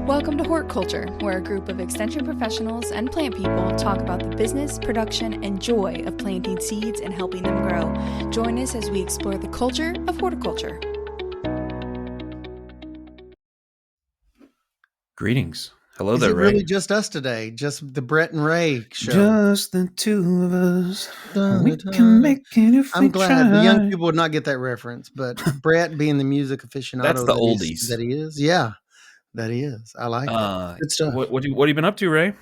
Welcome to Horticulture, where a group of extension professionals and plant people talk about the business, production, and joy of planting seeds and helping them grow. Join us as we explore the culture of horticulture. Greetings. Hello Is there, it Ray. really just us today? Just the Brett and Ray show? Just the two of us. We can make it if I'm we glad try. the young people would not get that reference, but Brett, being the music aficionado That's the oldies. that he is, yeah, that he is. I like it. Good stuff. What have you been up to, Ray?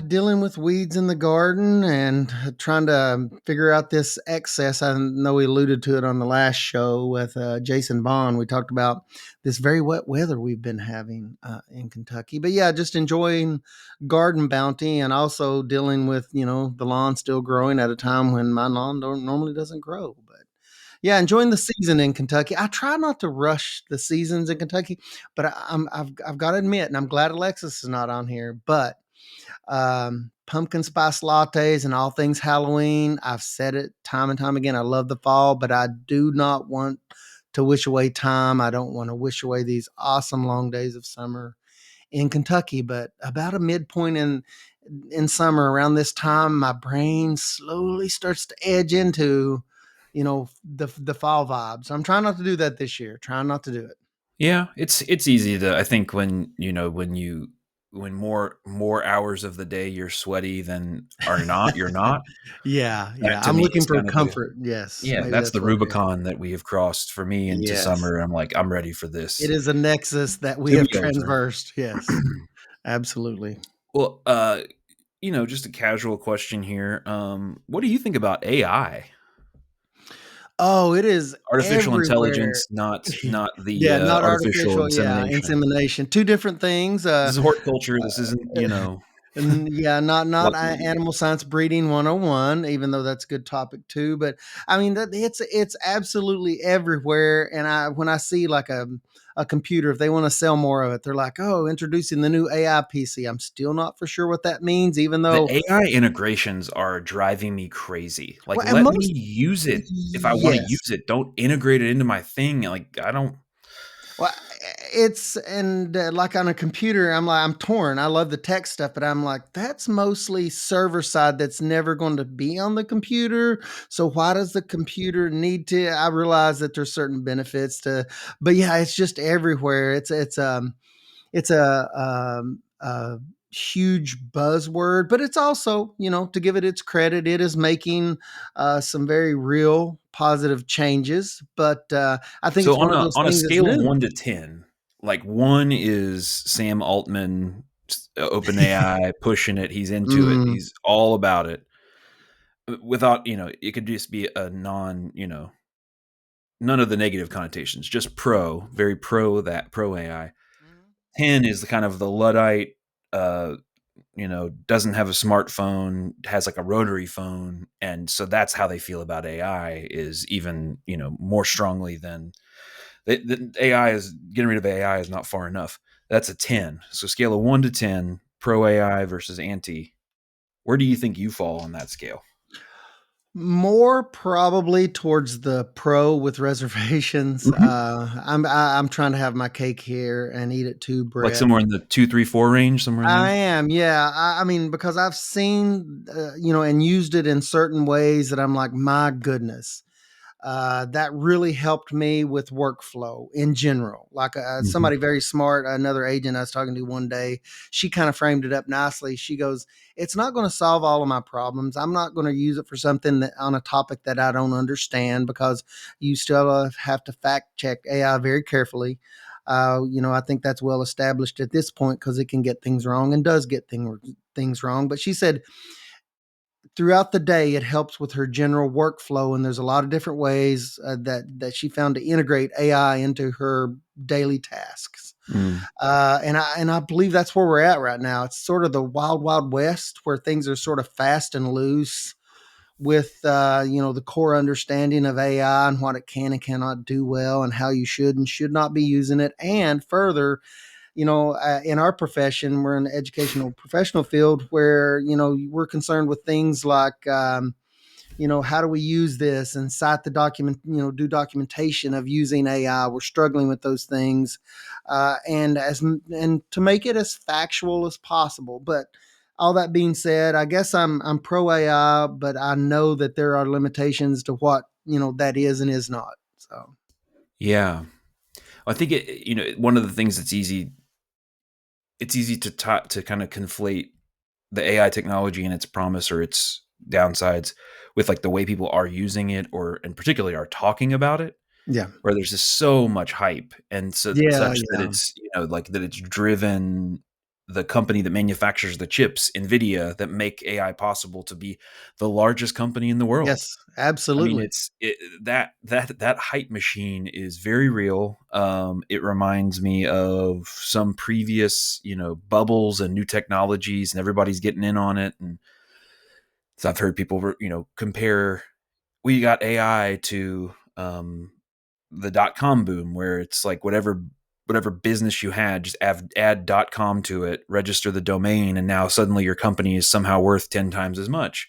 Dealing with weeds in the garden and trying to figure out this excess. I know we alluded to it on the last show with Jason Bond. We talked about this very wet weather we've been having in Kentucky. But yeah, just enjoying garden bounty and also dealing with, the lawn still growing at a time when my lawn normally doesn't grow. But yeah, enjoying the season in Kentucky. I try not to rush the seasons in Kentucky, but I've got to admit, and I'm glad Alexis is not on here, but pumpkin spice lattes and all things Halloween. I've said it time and time again. I love the fall, but I do not want to wish away time. I don't want to wish away these awesome long days of summer in Kentucky. But about a midpoint in summer, around this time, my brain slowly starts to edge into, the fall vibe. So I'm trying not to do that this year. Trying not to do it. Yeah, it's easy to. I think when more hours of the day you're sweaty than are not, you're not. Yeah. To I'm me, looking it's for kind of comfort. Yes. Yeah, Maybe that's the what it is. Rubicon that we have crossed for me into Yes. summer. I'm like, I'm ready for this. It is a nexus that we To have be over. transversed. Yes, absolutely. Well, just a casual question here. What do you think about AI? Oh, it is Artificial everywhere. intelligence, not the Yeah, not artificial yeah, insemination. insemination. Two different things. This is horticulture. This isn't, And yeah, not Like- animal science breeding 101, even though that's a good topic too. But I mean, it's absolutely everywhere. And when I see like a computer, if they want to sell more of it, they're like, oh, introducing the new AI PC. I'm still not for sure what that means, even though the AI integrations are driving me crazy. Like, Well, and let most- me use it if I want to Yes. use it. Don't integrate it into my thing. Like, I don't. Well, like on a computer, I'm torn. I love the tech stuff, but I'm like, that's mostly server side that's never going to be on the computer. So why does the computer need to? I realize that there's certain benefits but yeah, it's just everywhere. It's a huge buzzword, but it's also, to give it its credit, it is making some very real positive changes. But I think So it's one of those on a things that's scale of new. 1 to 10, like 1 is Sam Altman, OpenAI pushing it. He's into it. He's all about it. Without, it could just be a none of the negative connotations, just very pro AI. 10 is the kind of the Luddite, doesn't have a smartphone, has like a rotary phone. And so that's how they feel about AI, is even, more strongly than the AI is getting rid of AI is not far enough. That's a 10. So scale of 1 to 10, pro AI versus anti. Where do you think you fall on that scale? More probably towards the pro with reservations. I'm trying to have my cake here and eat it too, Brett. Like somewhere in the 2, 3, 4 range, somewhere in there? I am, yeah. I mean, because I've seen, and used it in certain ways that I'm like, my goodness. That really helped me with workflow in general. Like somebody very smart, another agent I was talking to one day, she kind of framed it up nicely. She goes, it's not going to solve all of my problems. I'm not going to use it for something on a topic that I don't understand, because you still have to fact check AI very carefully. I think that's well established at this point, because it can get things wrong and does get things wrong. But she said, throughout the day, it helps with her general workflow, and there's a lot of different ways that she found to integrate AI into her daily tasks. And I believe that's where we're at right now. It's sort of the wild, wild west, where things are sort of fast and loose with the core understanding of AI and what it can and cannot do well, and how you should and should not be using it. And further, in our profession, we're in the educational professional field where, we're concerned with things like how do we use this and cite the document, do documentation of using AI. We're struggling with those things, and to make it as factual as possible. But all that being said, I guess I'm pro AI, but I know that there are limitations to what that is and is not. So Yeah. I think one of the things that's it's easy to kind of conflate the AI technology and its promise or its downsides with like the way people are using it, or and particularly are talking about it, yeah, where there's just so much hype and yeah, such that yeah. it's like that it's driven the company that manufactures the chips, Nvidia, that make AI possible to be the largest company in the world. Yes, I mean, absolutely. that hype machine is very real. It reminds me of some previous, bubbles and new technologies, and everybody's getting in on it. And so I've heard people, compare we got AI to the .com boom, where it's like whatever business you had, just add .com to it, register the domain, and now suddenly your company is somehow worth 10 times as much.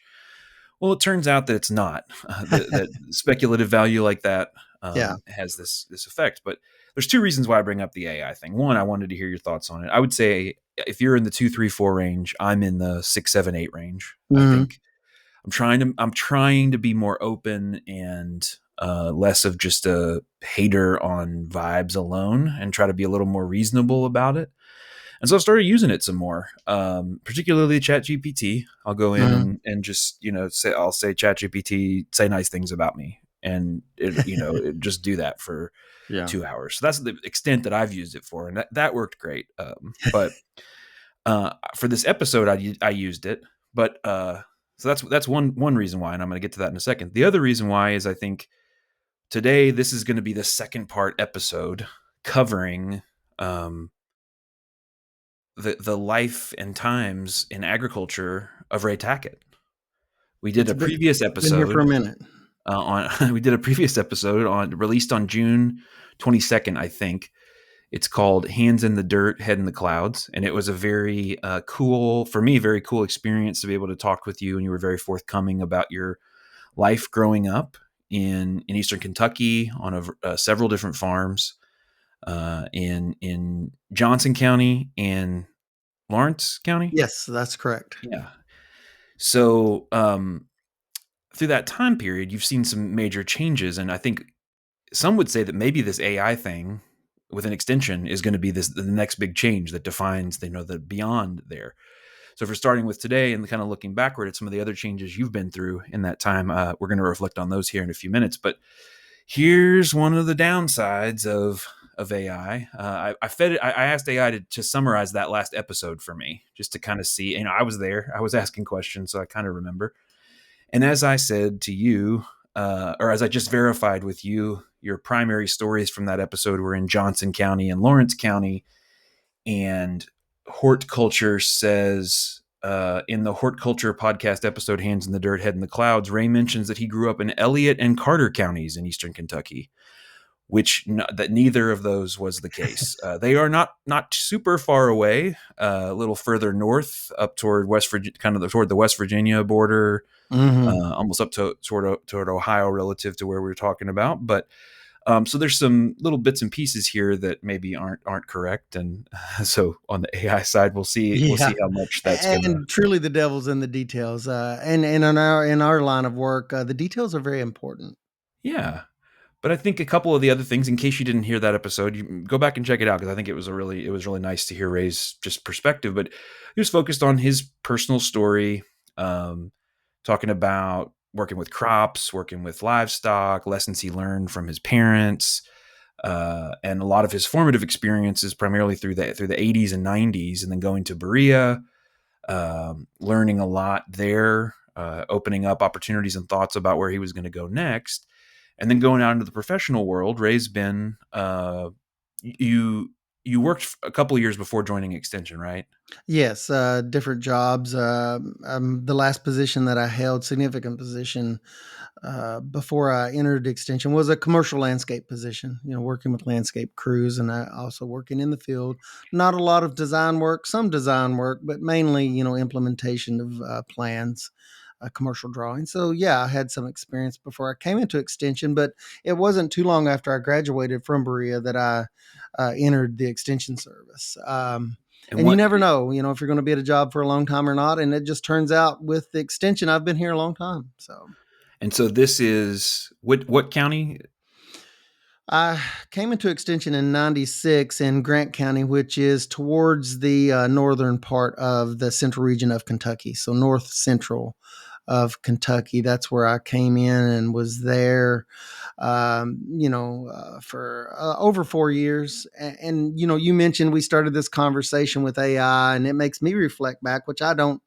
Well, it turns out that it's not. That speculative value like that Yeah. has this effect. But there's two reasons why I bring up the AI thing. One, I wanted to hear your thoughts on it. I would say if you're in the 2, 3, 4 range, I'm in the 6, 7, 8 range. I Mhm. think I'm trying to be more open and less of just a hater on vibes alone, and try to be a little more reasonable about it. And so I started using it some more, particularly ChatGPT. I'll go in Mhm. and just I'll say ChatGPT, say nice things about me, and it just do that for Yeah. 2 hours. So that's the extent that I've used it for, and that worked great. But for this episode, I used it, but so that's one reason why, and I'm going to get to that in a second. The other reason why is I think today this is going to be the second part episode covering um, the life and times in agriculture of Ray Tackett. We did It's a previous been here for episode a minute. on we did a previous episode on released on June 22nd, I think. It's called Hands in the Dirt, Head in the Clouds, and it was a very cool, for me, very cool experience to be able to talk with you, and you were very forthcoming about your life growing up in Eastern Kentucky on several different farms in Johnson County and Lawrence County. Yes, that's correct. Yeah. So through that time period, you've seen some major changes, and I think some would say that maybe this AI thing with an extension is going to be the next big change that defines the beyond there. So if we're starting with today and kind of looking backward at some of the other changes you've been through in that time, we're going to reflect on those here in a few minutes. But here's one of the downsides of AI. I fed it. I asked AI to summarize that last episode for me, just to kind of see. I was there. I was asking questions, so I kind of remember. And as I said to you, or as I just verified with you, your primary stories from that episode were in Johnson County and Lawrence County. And Horticulture says in the Horticulture podcast episode, Hands in the Dirt, Head in the Clouds, Ray mentions that he grew up in Elliott and Carter counties in Eastern Kentucky, that neither of those was the case. They are not super far away, a little further north, up toward West Virginia, toward the West Virginia border, Mhm. almost up toward Ohio, relative to where we were talking about. But so there's some little bits and pieces here that maybe aren't correct, and so on the AI side, we'll see Yeah, how much that's gonna. and truly the devil's in the details, and in our line of work, the details are very important. Yeah. But I think a couple of the other things, in case you didn't hear that episode, you go back and check it out, because I think it was really nice to hear Ray's just perspective. But he was focused on his personal story, um, talking about working with crops, working with livestock, lessons he learned from his parents, and a lot of his formative experiences, primarily through the 80s and 90s, and then going to Berea, learning a lot there, opening up opportunities and thoughts about where he was going to go next, and then going out into the professional world. Ray's been you worked a couple of years before joining Extension, right? Yes, different jobs. The last position that I held, significant position, before I entered Extension, was a commercial landscape position. Working with landscape crews, and I also working in the field. Not a lot of design work, some design work, but mainly implementation of plans. commercial drawing. So yeah, I had some experience before I came into extension, but it wasn't too long after I graduated from Berea that I entered the extension service. And And you what never know, if you're going to be at a job for a long time or not. And it just turns out with the extension, I've been here a long time. so this is what county? I came into extension in 96 in Grant County, which is towards the northern part of the central region of Kentucky. So north central of Kentucky. That's where I came in and was there, for over 4 years. You mentioned we started this conversation with AI, and it makes me reflect back, which I don't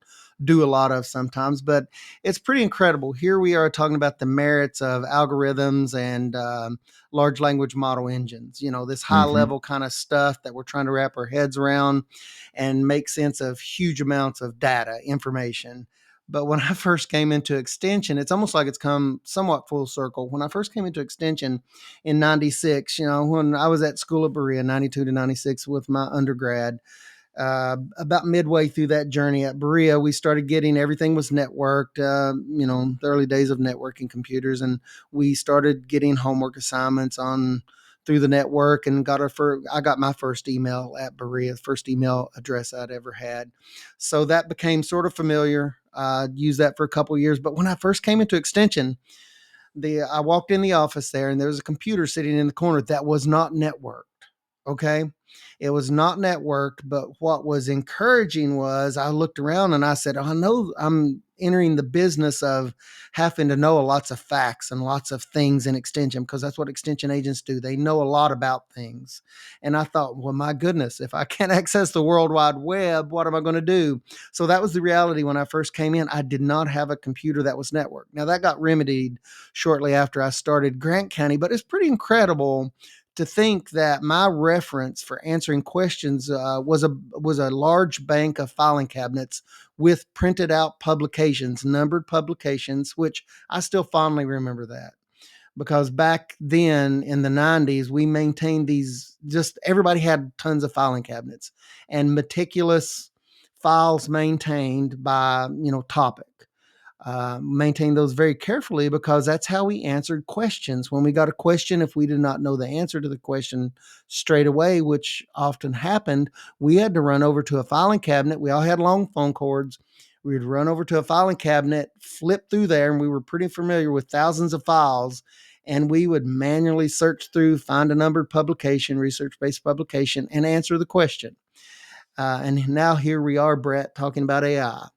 do a lot of sometimes, but it's pretty incredible. Here we are talking about the merits of algorithms and large language model engines, this high Mm-hmm. level kind of stuff that we're trying to wrap our heads around and make sense of huge amounts of data, information. But when I first came into extension, it's almost like it's come somewhat full circle. When I first came into extension in 96, when I was at school at Berea, 92 to 96 with my undergrad, about midway through that journey at Berea, we started getting everything was networked, the early days of networking computers. And we started getting homework assignments on through the network and I got my first email at Berea, first email address I'd ever had. So that became sort of familiar. Used that for a couple of years. But when I first came into extension, I walked in the office there and there was a computer sitting in the corner that was not networked. Okay. It was not networked, but what was encouraging was I looked around and I said, oh, I know I'm entering the business of having to know lots of facts and lots of things in extension because that's what extension agents do. They know a lot about things. And I thought, well, my goodness, if I can't access the World Wide Web, what am I going to do? So that was the reality when I first came in. I did not have a computer that was networked. Now that got remedied shortly after I started Grant County, but it's pretty incredible to think that my reference for answering questions was a large bank of filing cabinets with printed out publications, numbered publications, which I still fondly remember that because back then in the 90s we maintained these, just everybody had tons of filing cabinets and meticulous files maintained by topic. Maintain those very carefully because that's how we answered questions. When we got a question, if we did not know the answer to the question straight away, which often happened, we had to run over to a filing cabinet. We all had long phone cords. We would run over to a filing cabinet, flip through there, and we were pretty familiar with thousands of files. And we would manually search through, find a numbered publication, research-based publication, and answer the question. And now here we are, Brett, talking about AI.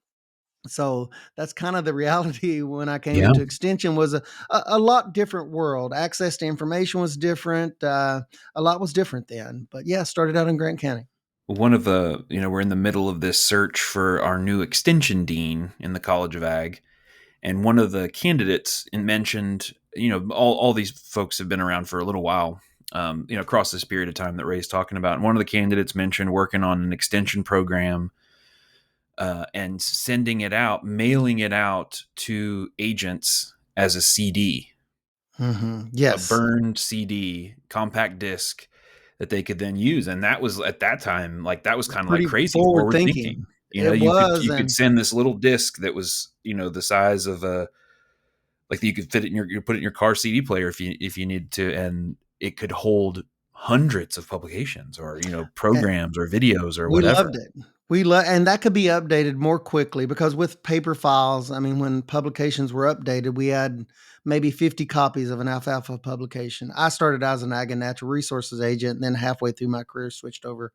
So that's kind of the reality when I came Yeah. into extension was a lot different world. Access to information was different. A lot was different then. But yeah, started out in Grant County. One of the, we're in the middle of this search for our new extension dean in the College of Ag. And one of the candidates mentioned, all these folks have been around for a little while, across this period of time that Ray's talking about. And one of the candidates mentioned working on an extension program and sending it out, mailing it out to agents as a CD, a Yes. burned CD, compact disc that they could then use. And that was at that time, like that was kind of like Pretty crazy forward forward thinking. thinking. It You could was. And send this little disc that was, the size of a, like you could fit it in you put it in your car CD player if you needed to, and it could hold hundreds of publications or programs or videos or we whatever. loved it. And that could be updated more quickly because with paper files, I mean, when publications were updated, we had maybe 50 copies of an alfalfa publication. I started as an ag and natural resources agent, and then halfway through my career switched over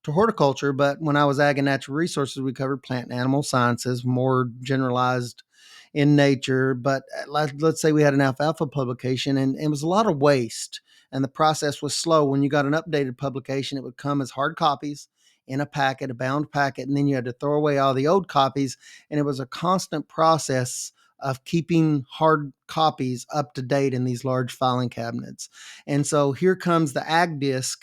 to horticulture. But when I was ag and natural resources, we covered plant and animal sciences, more generalized in nature. But let's say we had an alfalfa publication and it was a lot of waste and the process was slow. When you got an updated publication, it would come as hard copies in a packet, a bound packet, and then you had to throw away all the old copies. And it was a constant process of keeping hard copies up to date in these large filing cabinets. And so here comes the AgDisc,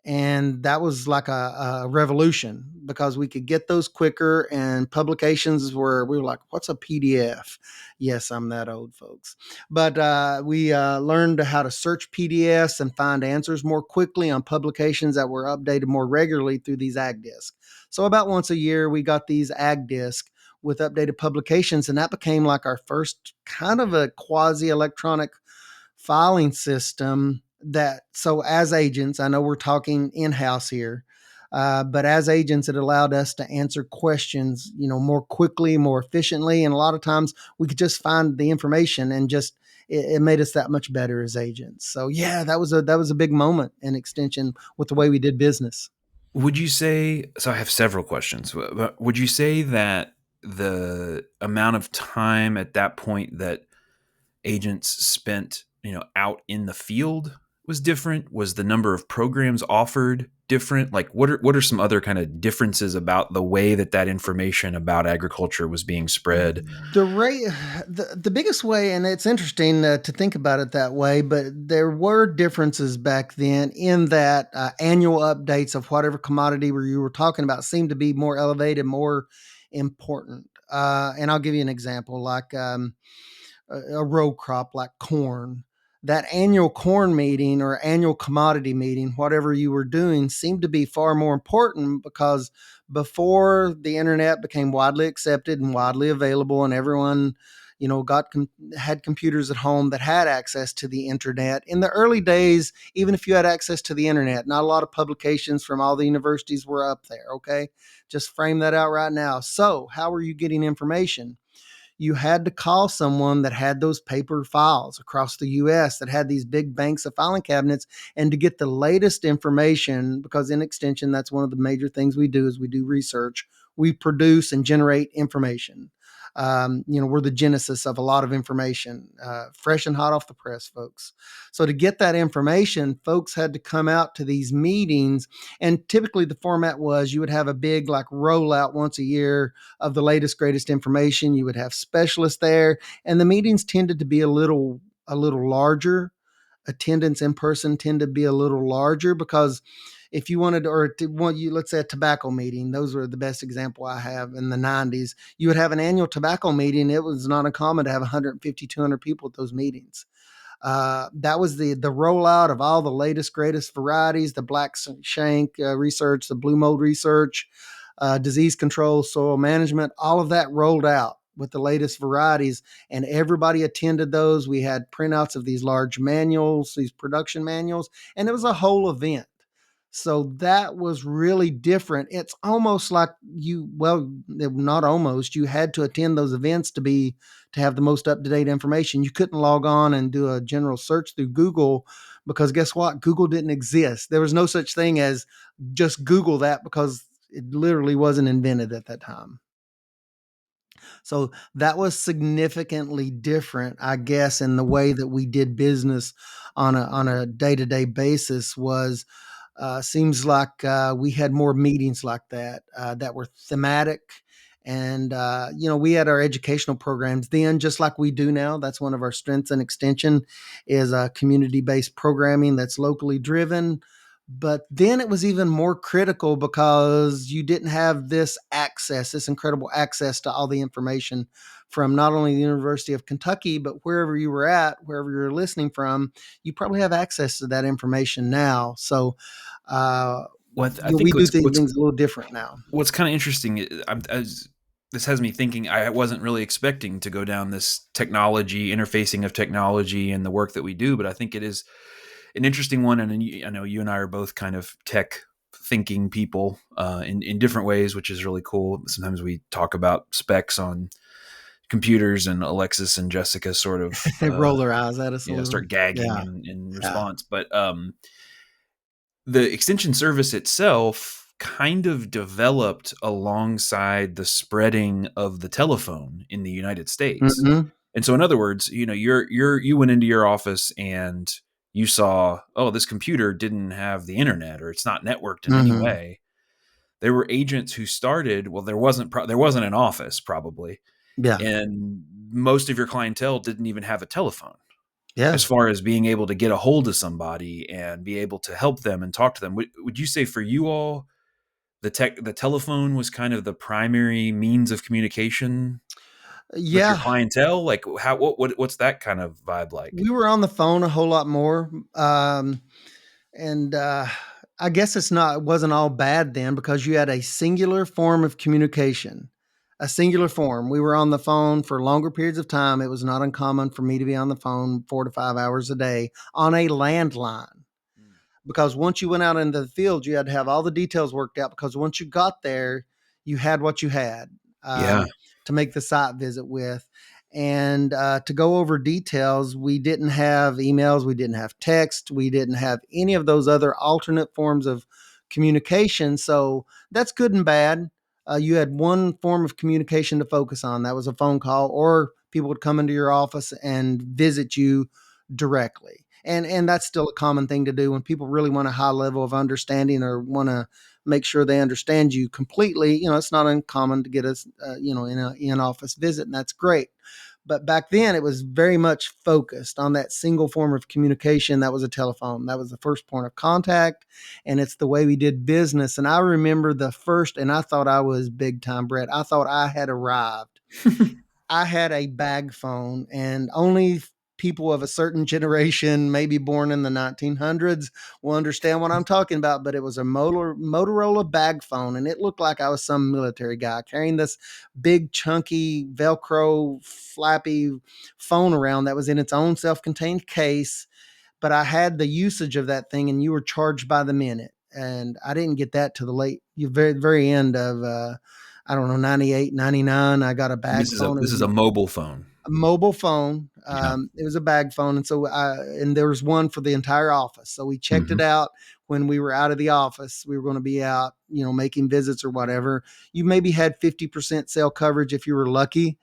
and that was like a revolution because we could get those quicker, and publications we were like, what's a PDF? Yes, I'm that old, folks. But we learned how to search PDFs and find answers more quickly on publications that were updated more regularly through these AgDiscs. So about once a year, we got these AgDiscs with updated publications, and that became like our first kind of a quasi electronic filing system. That so as agents, I know we're talking in house here, but as agents, it allowed us to answer questions, more quickly, more efficiently, and a lot of times we could just find the information and just it made us that much better as agents. So yeah, that was a big moment in extension with the way we did business. Would you say, so I have several questions, but would you say that the amount of time at that point that agents spent, out in the field was different? Was the number of programs offered different? Like what are some other kind of differences about the way that information about agriculture was being spread? The rate, the biggest way, and it's interesting to think about it that way, but there were differences back then in that annual updates of whatever commodity you were talking about seemed to be more elevated, more important. And I'll give you an example, like a row crop like corn. That annual corn meeting or annual commodity meeting, whatever you were doing, seemed to be far more important because before the internet became widely accepted and widely available, and everyone, had computers at home that had access to the internet. In the early days, even if you had access to the internet, not a lot of publications from all the universities were up there. Okay, just frame that out right now. So, how are you getting information? You had to call someone that had those paper files across the US that had these big banks of filing cabinets, and to get the latest information, because in extension, that's one of the major things we do is we do research. We produce and generate information. We're the genesis of a lot of information, fresh and hot off the press, folks. So to get that information, folks had to come out to these meetings, and typically the format was you would have a big like rollout once a year of the latest, greatest information. You would have specialists there, and the meetings tended to be a little larger. Attendance in person tended to be a little larger because if you wanted or to want you, let's say a tobacco meeting, those were the best example I have in the 90s. You would have an annual tobacco meeting. It was not uncommon to have 150, 200 people at those meetings. That was the rollout of all the latest, greatest varieties, the black shank research, the blue mold research, disease control, soil management, all of that rolled out with the latest varieties, and everybody attended those. We had printouts of these large manuals, these production manuals, and it was a whole event. So that was really different. It's almost like not almost, you had to attend those events to have the most up-to-date information. You couldn't log on and do a general search through Google because guess what? Google didn't exist. There was no such thing as just Google that because it literally wasn't invented at that time. So that was significantly different, I guess, in the way that we did business on a day-to-day basis. Was seems like we had more meetings like that were thematic. And, we had our educational programs then, just like we do now. That's one of our strengths and extension is community-based programming that's locally driven. But then it was even more critical because you didn't have this incredible access to all the information from not only the University of Kentucky, but wherever you were at, wherever you were listening from, you probably have access to that information now. So, What I we think do things a little different now. what's kind of interesting, this has me thinking. I wasn't really expecting to go down this technology interfacing of technology and the work that we do, but I think it is an interesting one. And I know you and I are both kind of tech thinking people in different ways, which is really cool. Sometimes we talk about specs on computers, and Alexis and Jessica sort of They roll their eyes at us a little. start gagging Yeah. in Yeah. response. But the extension service itself kind of developed alongside the spreading of the telephone in the United States. Mhm. And so in other words, you went into your office and you saw, oh, this computer didn't have the internet or it's not networked in any Mhm. way. There were agents who started, well, there wasn't an office probably, Yeah. and most of your clientele didn't even have a telephone Yeah. as far as being able to get a hold of somebody and be able to help them and talk to them. Would you say for you all, the telephone was kind of the primary means of communication with your Yeah. clientele? Like what's that kind of vibe like? We were on the phone a whole lot more. And I guess it wasn't all bad then because you had a singular form of communication. a singular form. We were on the phone for longer periods of time. It was not uncommon for me to be on the phone 4 to 5 hours a day on a landline, because once you went out into the field, you had to have all the details worked out, because once you got there, you had what you had Yeah. to make the site visit with. And to go over details, we didn't have emails, we didn't have text, we didn't have any of those other alternate forms of communication. So that's good and bad. You had one form of communication to focus on. That was a phone call, or people would come into your office and visit you directly. And that's still a common thing to do when people really want a high level of understanding or want to make sure they understand you completely. It's not uncommon to get us, in an in-office visit, and that's great. But back then, it was very much focused on that single form of communication. That was a telephone. That was the first point of contact, and it's the way we did business. And I remember the first, and I thought I was big time, Brett. I thought I had arrived. I had a bag phone, and only people of a certain generation, maybe born in the 1900s, will understand what I'm talking about. But it was a Motorola bag phone, and it looked like I was some military guy carrying this big, chunky, Velcro, flappy phone around that was in its own self contained case. But I had the usage of that thing, and you were charged by the minute. And I didn't get that to the very end of, I don't know, 98, 99. I got a And bag phone. It this was is a mobile phone. a mobile phone. Yeah. It was a bag phone. And so and there was one for the entire office. So we checked it out when we were out of the office. We were going to be out, making visits or whatever. You maybe had 50% cell coverage if you were lucky.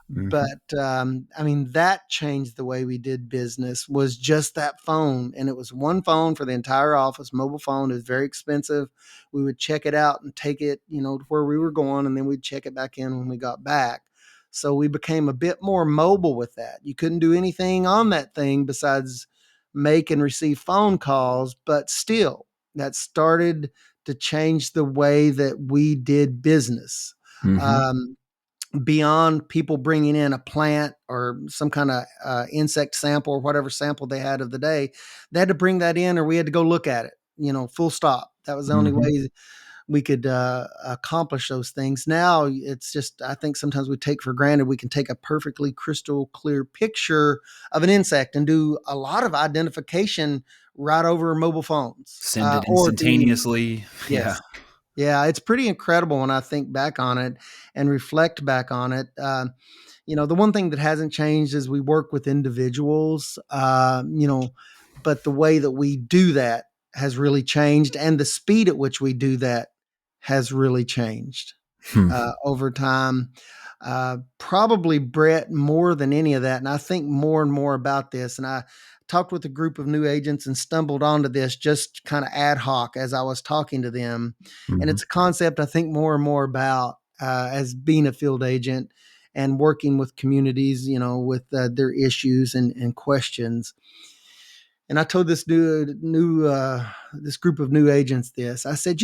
But that changed the way we did business, was just that phone. And it was one phone for the entire office, mobile phone. It was very expensive. We would check it out and take it, to where we were going, and then we'd check it back in when we got back. So we became a bit more mobile with that. You couldn't do anything on that thing besides make and receive phone calls, but still, that started to change the way that we did business. Um, Beyond people bringing in a plant or some kind of insect sample or whatever sample they had of the day, they had to bring that in, or we had to go look at it, full stop. That was the only way we could accomplish those things. Now it's just, I think sometimes we take for granted we can take a perfectly crystal clear picture of an insect and do a lot of identification right over mobile phones. Send it Or the instantaneously. Yeah. Yes. Yeah, it's pretty incredible when I think back on it and reflect back on it. The one thing that hasn't changed is we work with individuals, but the way that we do that has really changed, and the speed at which we do that has really changed Hmm. over time. Probably Brett more than any of that. And I think more and more about this. And I talked with a group of new agents and stumbled onto this just kind of ad hoc as I was talking to them. And it's a concept I think more and more about as being a field agent and working with communities, with their issues and questions. And I told this this group of new agents this. I said,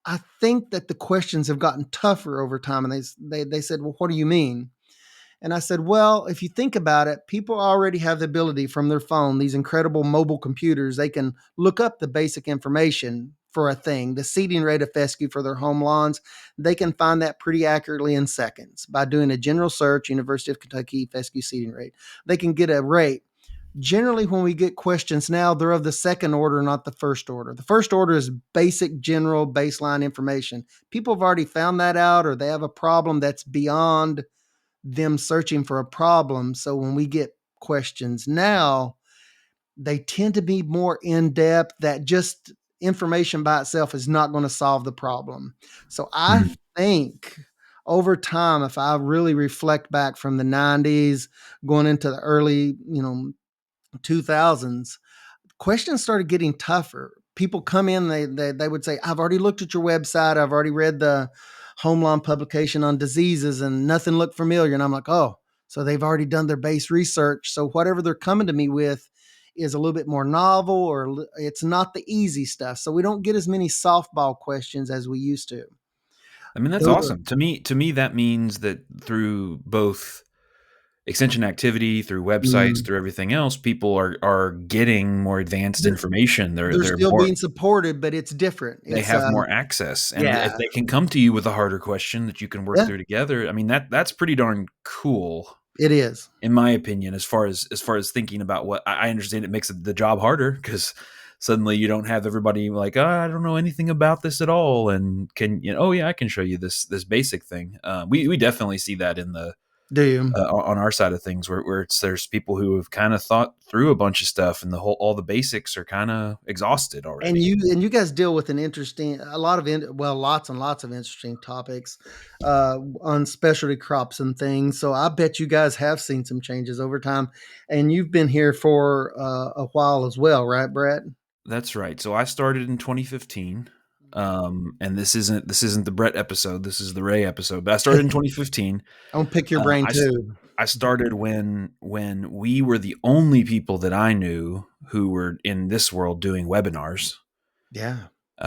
I think that the questions have gotten tougher over time. And they said, well, what do you mean? And I said, well, if you think about it, people already have the ability from their phone, these incredible mobile computers, they can look up the basic information for a thing, the seeding rate of fescue for their home lawns. They can find that pretty accurately in seconds by doing a general search, University of Kentucky fescue seeding rate. They can get a rate. Generally, when we get questions now, they're of the second order, not the first order. The first order is basic, general, baseline information. People have already found that out, or they have a problem that's beyond them searching for a problem. So when we get questions now, they tend to be more in depth, that just information by itself is not going to solve the problem. So I think over time, if I really reflect back from the 90s going into the early, 2000s, questions started getting tougher. People come in, they would say, I've already looked at your website. I've already read the home lawn publication on diseases and nothing looked familiar. And I'm like, oh, so they've already done their base research. So whatever they're coming to me with is a little bit more novel, or it's not the easy stuff. So we don't get as many softball questions as we used to. I mean, that's Those awesome. To me, that means that through both extension activity, through websites, Mm. through everything else, people are getting more advanced information. They're They're still more, being supported, but it's different. they It's have more access, and if yeah, they can come to you with a harder question that you can work yeah, through together, I mean, that's pretty darn cool, it is. in my opinion. As far as thinking about what I understand, it makes the job harder because suddenly you don't have everybody like, oh, I don't know anything about this at all, and can, oh yeah, I can show you this basic thing. We definitely see that in the Do you? on our side of things, where there's people who have kind of thought through a bunch of stuff, and all the basics are kind of exhausted And already. you guys deal with a lot of lots and lots of interesting topics on specialty crops and things. So I bet you guys have seen some changes over time, and you've been here for a while as well, right, Brett? That's right. So I started in 2015. And this isn't the Brett episode. This is the Ray episode. But I started in 2015. I'm gonna pick your Uh, brain I too. I started when we were the only people that I knew who were in this world doing webinars. Yeah,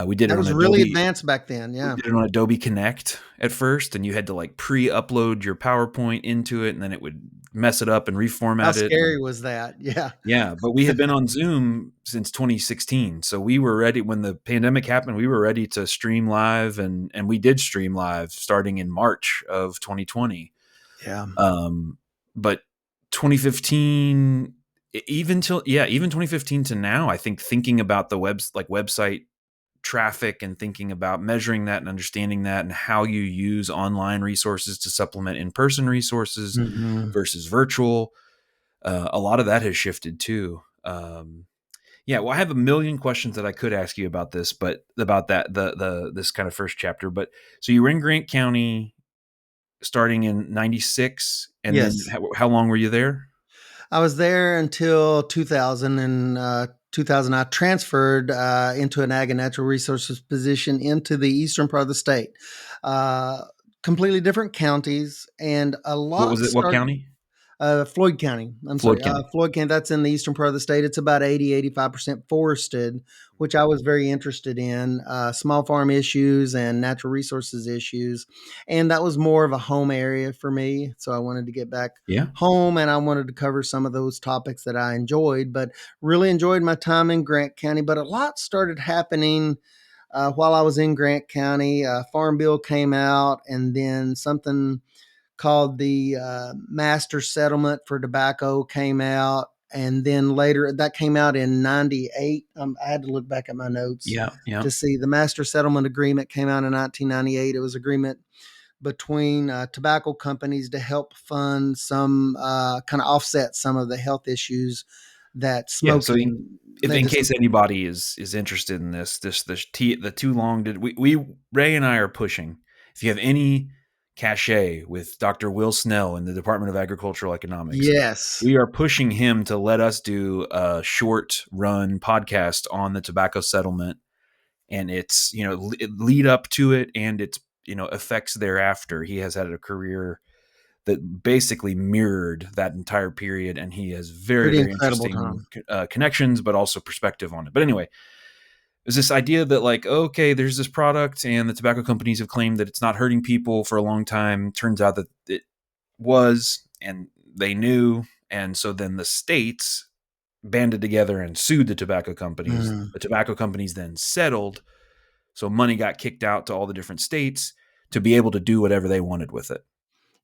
We did it that on was really Adobe. advanced back then. We Yeah. did it on Adobe Connect at first, and you had to like pre-upload your PowerPoint into it, and then it would mess it up and How reformat it. scary was that? Yeah. Yeah, but we had been on Zoom since 2016, so we were ready when the pandemic happened. We were ready to stream live, and we did stream live starting in March of 2020. Yeah. But 2015, even 2015 to now, I think thinking about the website traffic and thinking about measuring that and understanding that and how you use online resources to supplement in-person resources Mhm. versus virtual, a lot of that has shifted too. Yeah, well, I have a million questions that I could ask you about this, but about that the this kind of first chapter. But so you were in Grant County starting in '96, and then Yes. how long were you there? I was there until 2000 2000 I transferred into an ag and natural resources position into the eastern part of the state. Uh, Completely different counties and a What lot was it? What started county? Floyd County. I'm sorry. Floyd County. Floyd County, that's in the eastern part of the state. It's about 85% forested, which I was very interested in, small farm issues and natural resources issues. And that was more of a home area for me. So I wanted to get back Yeah. home and I wanted to cover some of those topics that I enjoyed, but really enjoyed my time in Grant County. But a lot started happening while I was in Grant County. Farm Bill came out, and then something called the Master Settlement for Tobacco came out. And then later, that came out in 98. I had to look back at my notes Yeah. Yeah. to see the Master Settlement Agreement came out in 1998. It was agreement between tobacco companies to help fund some kind of offset some of the health issues that Yeah. So smoking if led in to. case anybody is interested in the too long did we Ray and I are pushing. If you have any cachet with Dr. Will Snell in the Department of Agricultural Economics, Yes. we are pushing him to let us do a short run podcast on the tobacco settlement and its lead up to it and its effects thereafter. He has had a career that basically mirrored that entire period, and he has very, Pretty very incredible interesting time. connections, but also perspective on it. But anyway, there's this idea that like, okay, there's this product, and the tobacco companies have claimed that it's not hurting people for a long time. Turns out that it was, and they knew, and so then the states banded together and sued the tobacco companies. Mm. The tobacco companies then settled, so money got kicked out to all the different states to be able to do whatever they wanted with it.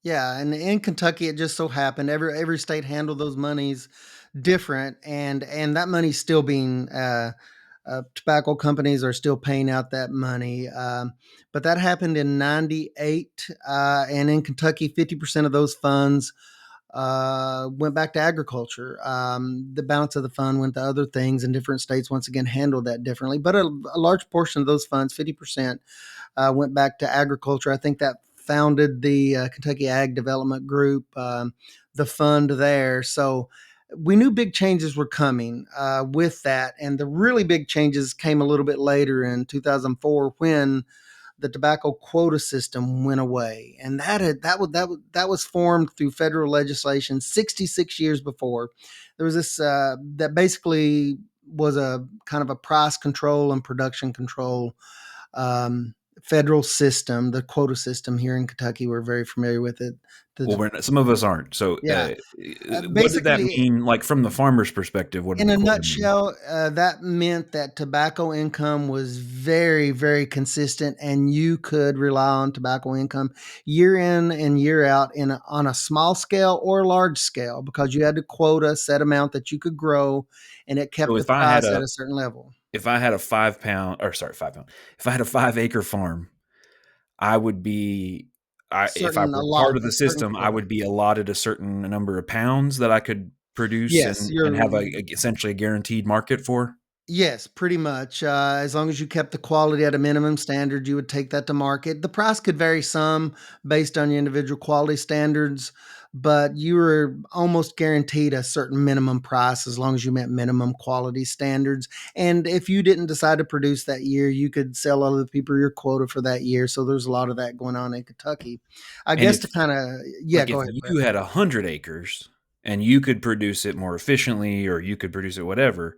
Yeah, and in Kentucky, it just so happened every state handled those monies different, and that money's still being tobacco companies are still paying out that money. But that happened in '98, and in Kentucky, 50% of those funds went back to agriculture. The balance of the fund went to other things, and different states once again handled that differently. But a large portion of those funds, 50%, went back to agriculture. I think that founded the Kentucky Ag Development Group, the fund there. So we knew big changes were coming with that. And the really big changes came a little bit later in 2004 when the tobacco quota system went away, and that was formed through federal legislation 66 years before. There was this that basically was a kind of a price control and production control federal system, the quota system here in Kentucky. We're very familiar with it. Well, some of us aren't. So, Yeah, what did that basically, mean? Like from the farmer's perspective, what did in the a quota mean? nutshell, that meant that tobacco income was very, very consistent, and you could rely on tobacco income year in and year out on a small scale or large scale because you had a quota set amount that you could grow, and it So kept the price at a certain level. if I had a 5 pound, or sorry, 5 pound, if I had a 5 acre farm, I would be, if I were part of A the certain system, I quota. would be allotted a certain number of pounds that I could produce Yes, and have essentially a guaranteed market for. yes, pretty much. As long as you kept the quality at a minimum standard, you would take that to market. The price could vary some based on your individual quality standards, but you were almost guaranteed a certain minimum price as long as you met minimum quality standards. And if you didn't decide to produce that year, you could sell other people your quota for that year. So there's a lot of that going on in Kentucky. I And guess if to kind of, yeah, like go if ahead, Brett. you had 100 acres and you could produce it more efficiently, or you could produce it whatever,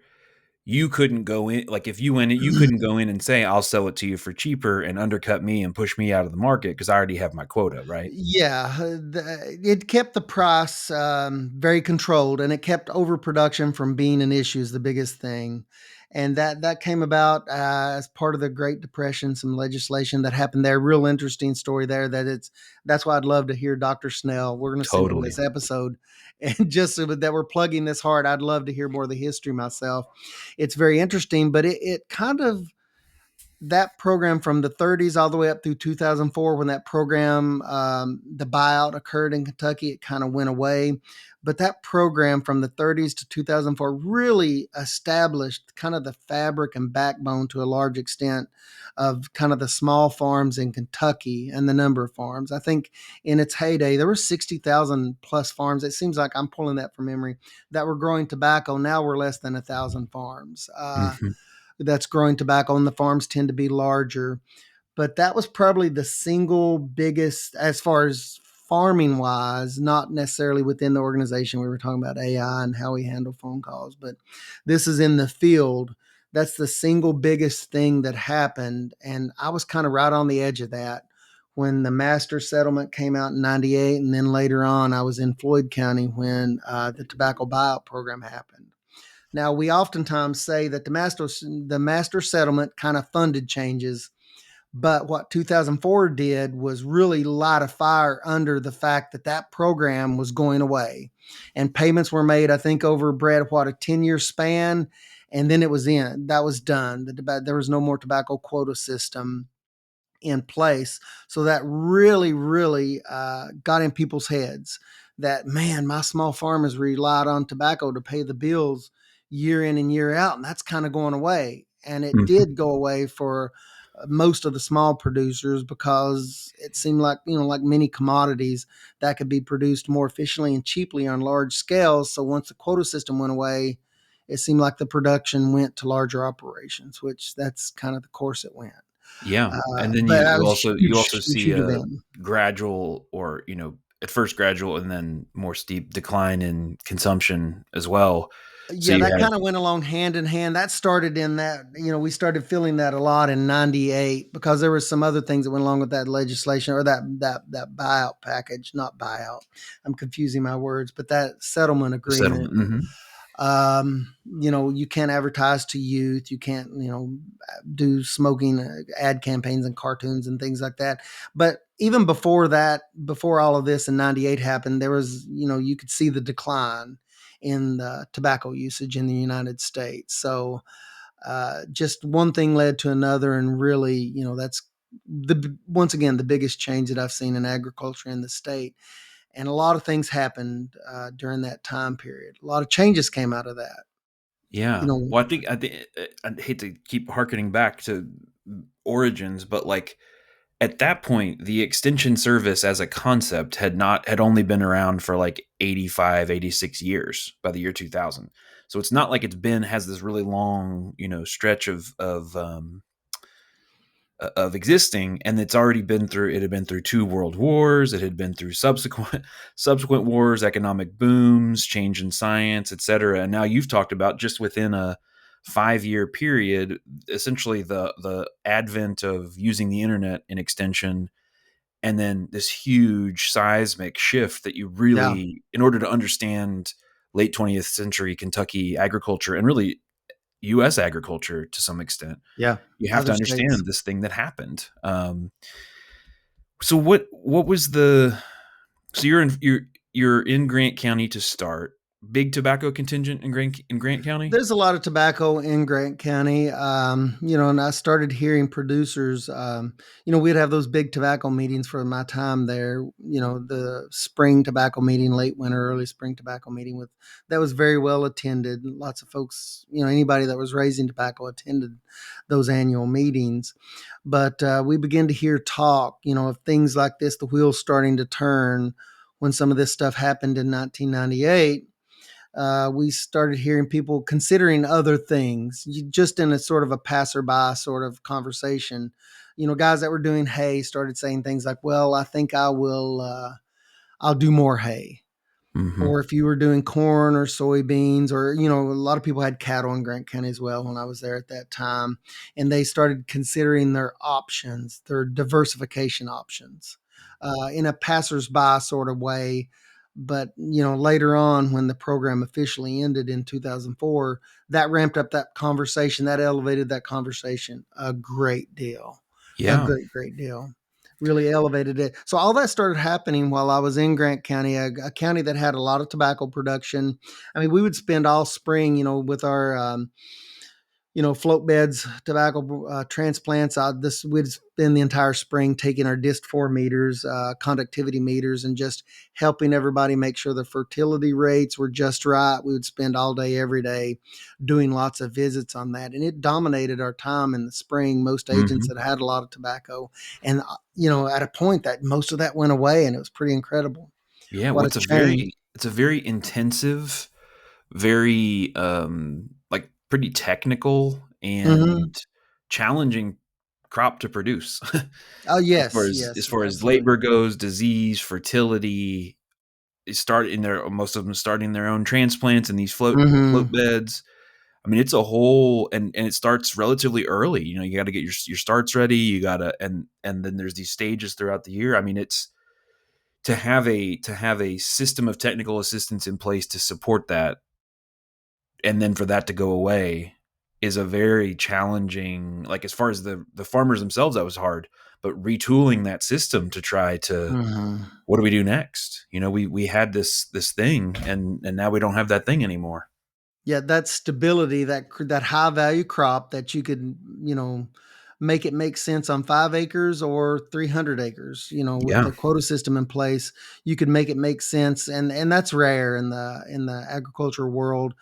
you couldn't go in, like if you went in, you couldn't go in and say, I'll sell it to you for cheaper and undercut me and push me out of the market because I already have my quota, right? Yeah, it kept the price very controlled, and it kept overproduction from being an issue is the biggest thing. And that came about as part of the Great Depression, some legislation that happened there. Real interesting story there. That's why I'd love to hear Dr. Snell. We're going to send him Totally. this episode, and just so that we're plugging this hard, I'd love to hear more of the history myself. It's very interesting, but it kind of that program from the 30s all the way up through 2004 when that program the buyout occurred in Kentucky, it kind of went away, but that program from the 30s to 2004 really established kind of the fabric and backbone to a large extent of kind of the small farms in Kentucky and the number of farms. I think in its heyday there were 60,000 plus farms. It seems like I'm pulling that from memory that were growing tobacco. Now we're less than 1,000 farms Mhm. that's growing tobacco, and the farms tend to be larger. But that was probably the single biggest, as far as farming wise, not necessarily within the organization. We were talking about AI and how we handle phone calls, but this is in the field. That's the single biggest thing that happened. And I was kind of right on the edge of that when the master settlement came out in 98. And then later on, I was in Floyd County when the tobacco buyout program happened. Now, we oftentimes say that the master settlement kind of funded changes, but what 2004 did was really light a fire under the fact that that program was going away. And payments were made, I think, over, Brad, what, a 10-year span? And then it was in. That was done. There was no more tobacco quota system in place. So that really, really got in people's heads that, man, my small farmers relied on tobacco to pay the bills year in and year out. And that's kind of going away. And it Mhm. did go away for most of the small producers because it seemed like, like many commodities that could be produced more efficiently and cheaply on large scales. So once the quota system went away, it seemed like the production went to larger operations, which that's kind of the course it went. Yeah, and then But that was you huge, also huge, see huge a event. gradual, or at first gradual and then more steep decline in consumption as well. So Yeah, you that had kind of went along hand in hand. That started in that, we started feeling that a lot in 98 because there were some other things that went along with that legislation or that buyout package, not buyout. I'm confusing my words, but that settlement the agreement. settlement. Mhm. You can't advertise to youth. You can't, do smoking ad campaigns and cartoons and things like that. But even before that, before all of this in 98 happened, there was, you could see the decline in the tobacco usage in the United States. So just one thing led to another. And really, that's once again, the biggest change that I've seen in agriculture in the state. And a lot of things happened during that time period. A lot of changes came out of that. You Yeah. know, Well, I think I hate to keep harkening back to origins, but like at that point, the extension service as a concept had only been around for like 85, 86 years by the year 2000. So it's not like has this really long, stretch of existing, and it had been through two world wars, it had been through subsequent wars, economic booms, change in science, etc. And now you've talked about just within 5-year period, essentially the advent of using the internet in extension, and then this huge seismic shift that you Yeah. really, in order to understand late 20th century Kentucky agriculture and really U.S. agriculture to some extent, Yeah. you have to Other states. understand this thing that happened. So what was the so you're in Grant County to start. Big tobacco contingent in Grant County? There's a lot of tobacco in Grant County, and I started hearing producers. We'd have those big tobacco meetings for my time there. The spring tobacco meeting, late winter, early spring tobacco meeting that was very well attended. Lots of folks, anybody that was raising tobacco attended those annual meetings. But we began to hear talk, of things like this, the wheels starting to turn when some of this stuff happened in 1998. We started hearing people considering other things, just in a sort of a passerby sort of conversation. Guys that were doing hay started saying things like, "Well, I think I'll do more hay." Mm-hmm. Or if you were doing corn or soybeans, or, a lot of people had cattle in Grant County as well when I was there at that time. And they started considering their options, their diversification options, in a passersby sort of way. But, later on, when the program officially ended in 2004, that ramped up that conversation, that elevated that conversation a great deal. A Yeah. great, great deal. Really elevated it. So all that started happening while I was in Grant County, a county that had a lot of tobacco production. I mean, we would spend all spring, with our float beds, tobacco transplants. We'd spend the entire spring taking our DISC 4 meters, conductivity meters, and just helping everybody make sure the fertility rates were just right. We would spend all day, every day, doing lots of visits on that, and it dominated our time in the spring. Most agents Mm-hmm. that had a lot of tobacco, and at a point that most of that went away, and it was pretty incredible. Yeah. What Well, a change! it's a very intensive, very like pretty technical Mm-hmm. and challenging crop to produce. Oh as far yes, as as yes, far as absolutely. labor goes, disease, fertility, most of them starting their own transplants in these float Mm-hmm. beds. I mean, it's a whole, and it starts relatively early. You got to get your starts ready. You got to, and then there's these stages throughout the year. I mean, it's to have a system of technical assistance in place to support that, and then for that to go away is a very challenging. Like, as far as the farmers themselves, that was hard, but retooling that system to try to, Mm-hmm. what do we do next? We had this thing, and now we don't have that thing anymore. Yeah, that stability, that high value crop that you could, make it make sense on 5 acres or 300 acres. With Yeah. the quota system in place, you could make it make sense, and that's rare in the agriculture world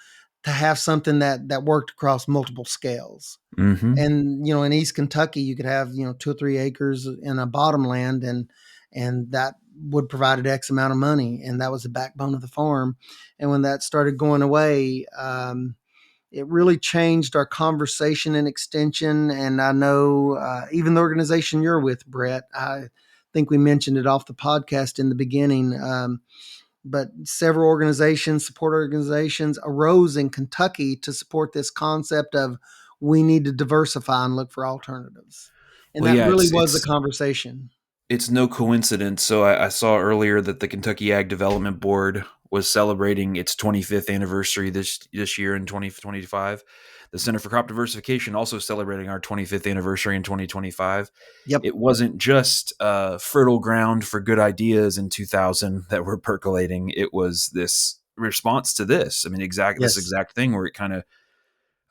to have something that worked across multiple scales. Mm-hmm. And in East Kentucky, you could have 2 or 3 acres in a bottomland, and that would provide X amount of money, and that was the backbone of the farm. And when that started going away, it really changed our conversation and extension. And I know even the organization you're with, Brett, I think we mentioned it off the podcast in the beginning. But several organizations, support organizations, arose in Kentucky to support this concept of we need to diversify and look for alternatives. And Well, that yeah, really was the conversation. it's no coincidence. So I saw earlier that the Kentucky Ag Development Board was celebrating its 25th anniversary this year in 2025. The Center for Crop Diversification also celebrating our 25th anniversary in 2025. Yep. It wasn't just fertile ground for good ideas in 2000 that were percolating. It was this response to this. I mean, this Yes. exact thing where it kind of,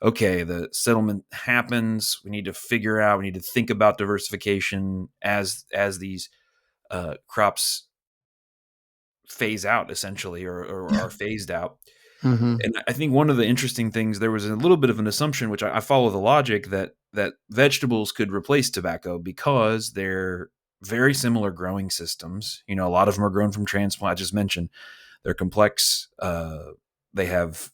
okay, the settlement happens. We need to figure out. We need to think about diversification as these crops phase out, essentially, or Yeah. are phased out. Mm-hmm. And I think one of the interesting things, there was a little bit of an assumption, which I follow the logic that vegetables could replace tobacco because they're very similar growing systems. A lot of them are grown from transplant. I just mentioned they're complex. They have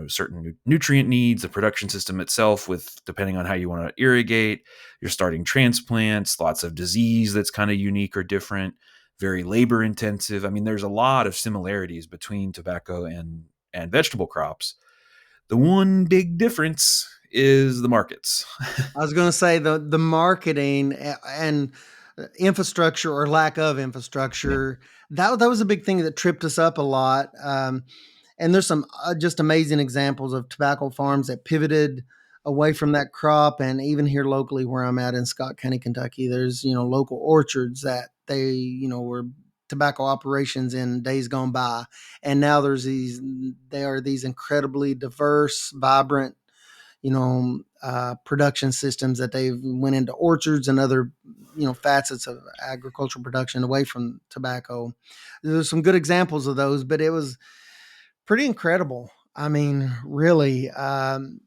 certain nutrient needs. The production system itself, with depending on how you want to irrigate, you're starting transplants. Lots of disease that's kind of unique or different. Very labor intensive. I mean, there's a lot of similarities between tobacco and vegetable crops The one big difference is the markets. I was going to say the marketing and infrastructure or lack of Yeah. infrastructure. That was a big thing that tripped us up a lot. And there's some just amazing examples of tobacco farms that pivoted away from that crop. And even here locally, where I'm at in Scott County, Kentucky, there's local orchards that they were tobacco operations in days gone by, and now there are these incredibly diverse, vibrant production systems that they went into orchards and other facets of agricultural production away from tobacco. There's some good examples of those, but it was pretty incredible. I mean, really, on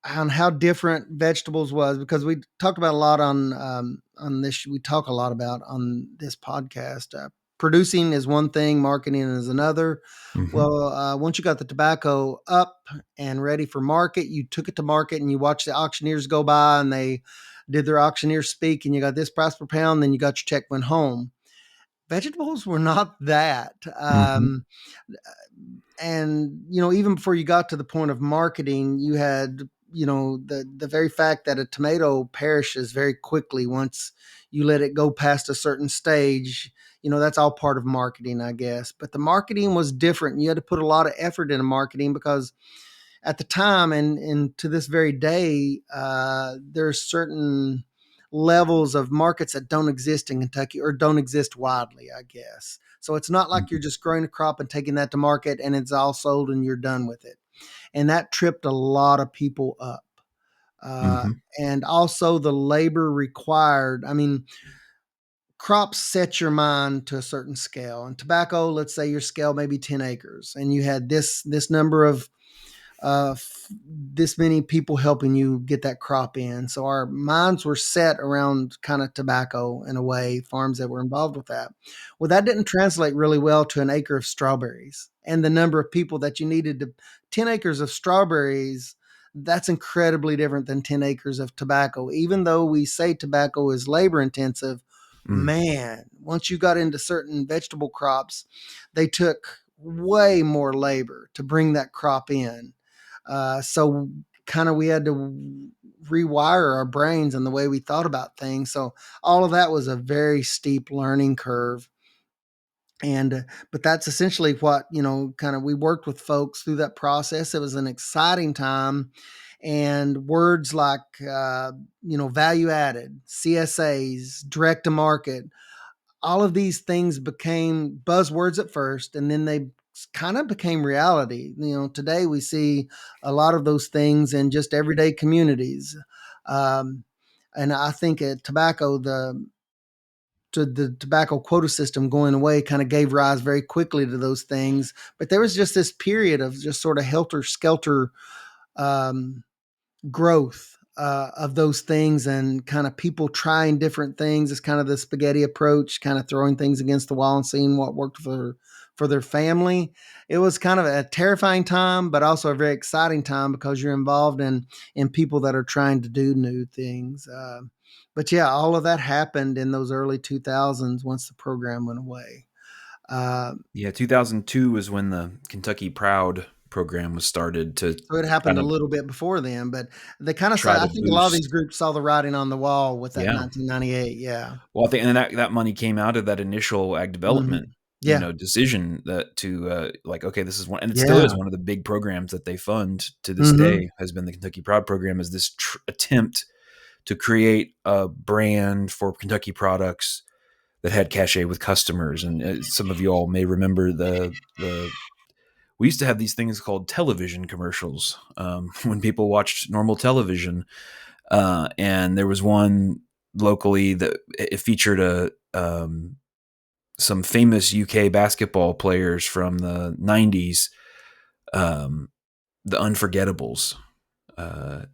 how different vegetables was, because we talked about a lot on this. We talk a lot about on this podcast. Producing is one thing, marketing is another. Mm-hmm. Well, once you got the tobacco up and ready for market, you took it to market and you watched the auctioneers go by and they did their auctioneer speak, and you got this price per pound. Then you got your check, went home. Vegetables were not that. Mm-hmm. And even before you got to the point of marketing, you had the very fact that a tomato perishes very quickly once you let it go past a certain stage. That's all part of marketing, I guess, but the marketing was different. You had to put a lot of effort into marketing, because at the time and to this very day, there's certain levels of markets that don't exist in Kentucky or don't exist widely, I guess. So it's not like you're just growing a crop and taking that to market and it's all sold and you're done with it. And that tripped a lot of people up. Uh, Mm-hmm. and also the labor required. I mean, crops set your mind to a certain scale. And tobacco, let's say your scale maybe 10 acres, and you had this number of this many people helping you get that crop in. So our minds were set around kind of tobacco in a way, farms that were involved with that. Well, that didn't translate really well to an acre of strawberries and the number of people that you needed to 10 acres of strawberries. That's incredibly different than 10 acres of tobacco. Even though we say tobacco is labor intensive, Mm. man, once you got into certain vegetable crops, they took way more labor to bring that crop in. So kind of we had to rewire our brains and the way we thought about things. So all of that was a very steep learning curve. And but that's essentially what kind of we worked with folks through that process. It was an exciting time, and words like value added, CSAs, direct to market, all of these things became buzzwords at first, and then they kind of became reality. Today we see a lot of those things in just everyday communities. Um, and I think at tobacco, the tobacco quota system going away kind of gave rise very quickly to those things. But there was just this period of just sort of helter skelter um, growth of those things, and kind of people trying different things. It's kind of the spaghetti approach, kind of throwing things against the wall and seeing what worked for their family. It was kind of a terrifying time, but also a very exciting time because you're involved in people that are trying to do new things. But yeah, all of that happened in those early 2000s once the program went away. Uh, Yeah, 2002 was when the Kentucky Proud program was started to so it happened kind a of little bit before then, but they kind of saw. try I to think a lot of these boost. groups saw the writing on the wall with that Yeah. 1998. Yeah. Well, I think, and that money came out of that initial ag development, Mhm. Yeah. decision that to like, okay, this is one, and it still is Yeah. one of the big programs that they fund to this Mhm. day, has been the Kentucky Proud program, is this attempt to create a brand for Kentucky products that had cachet with customers. And some of you all may remember the we used to have these things called television commercials when people watched normal television, and there was one locally that it featured some famous UK basketball players from the 90s, um, the Unforgettables.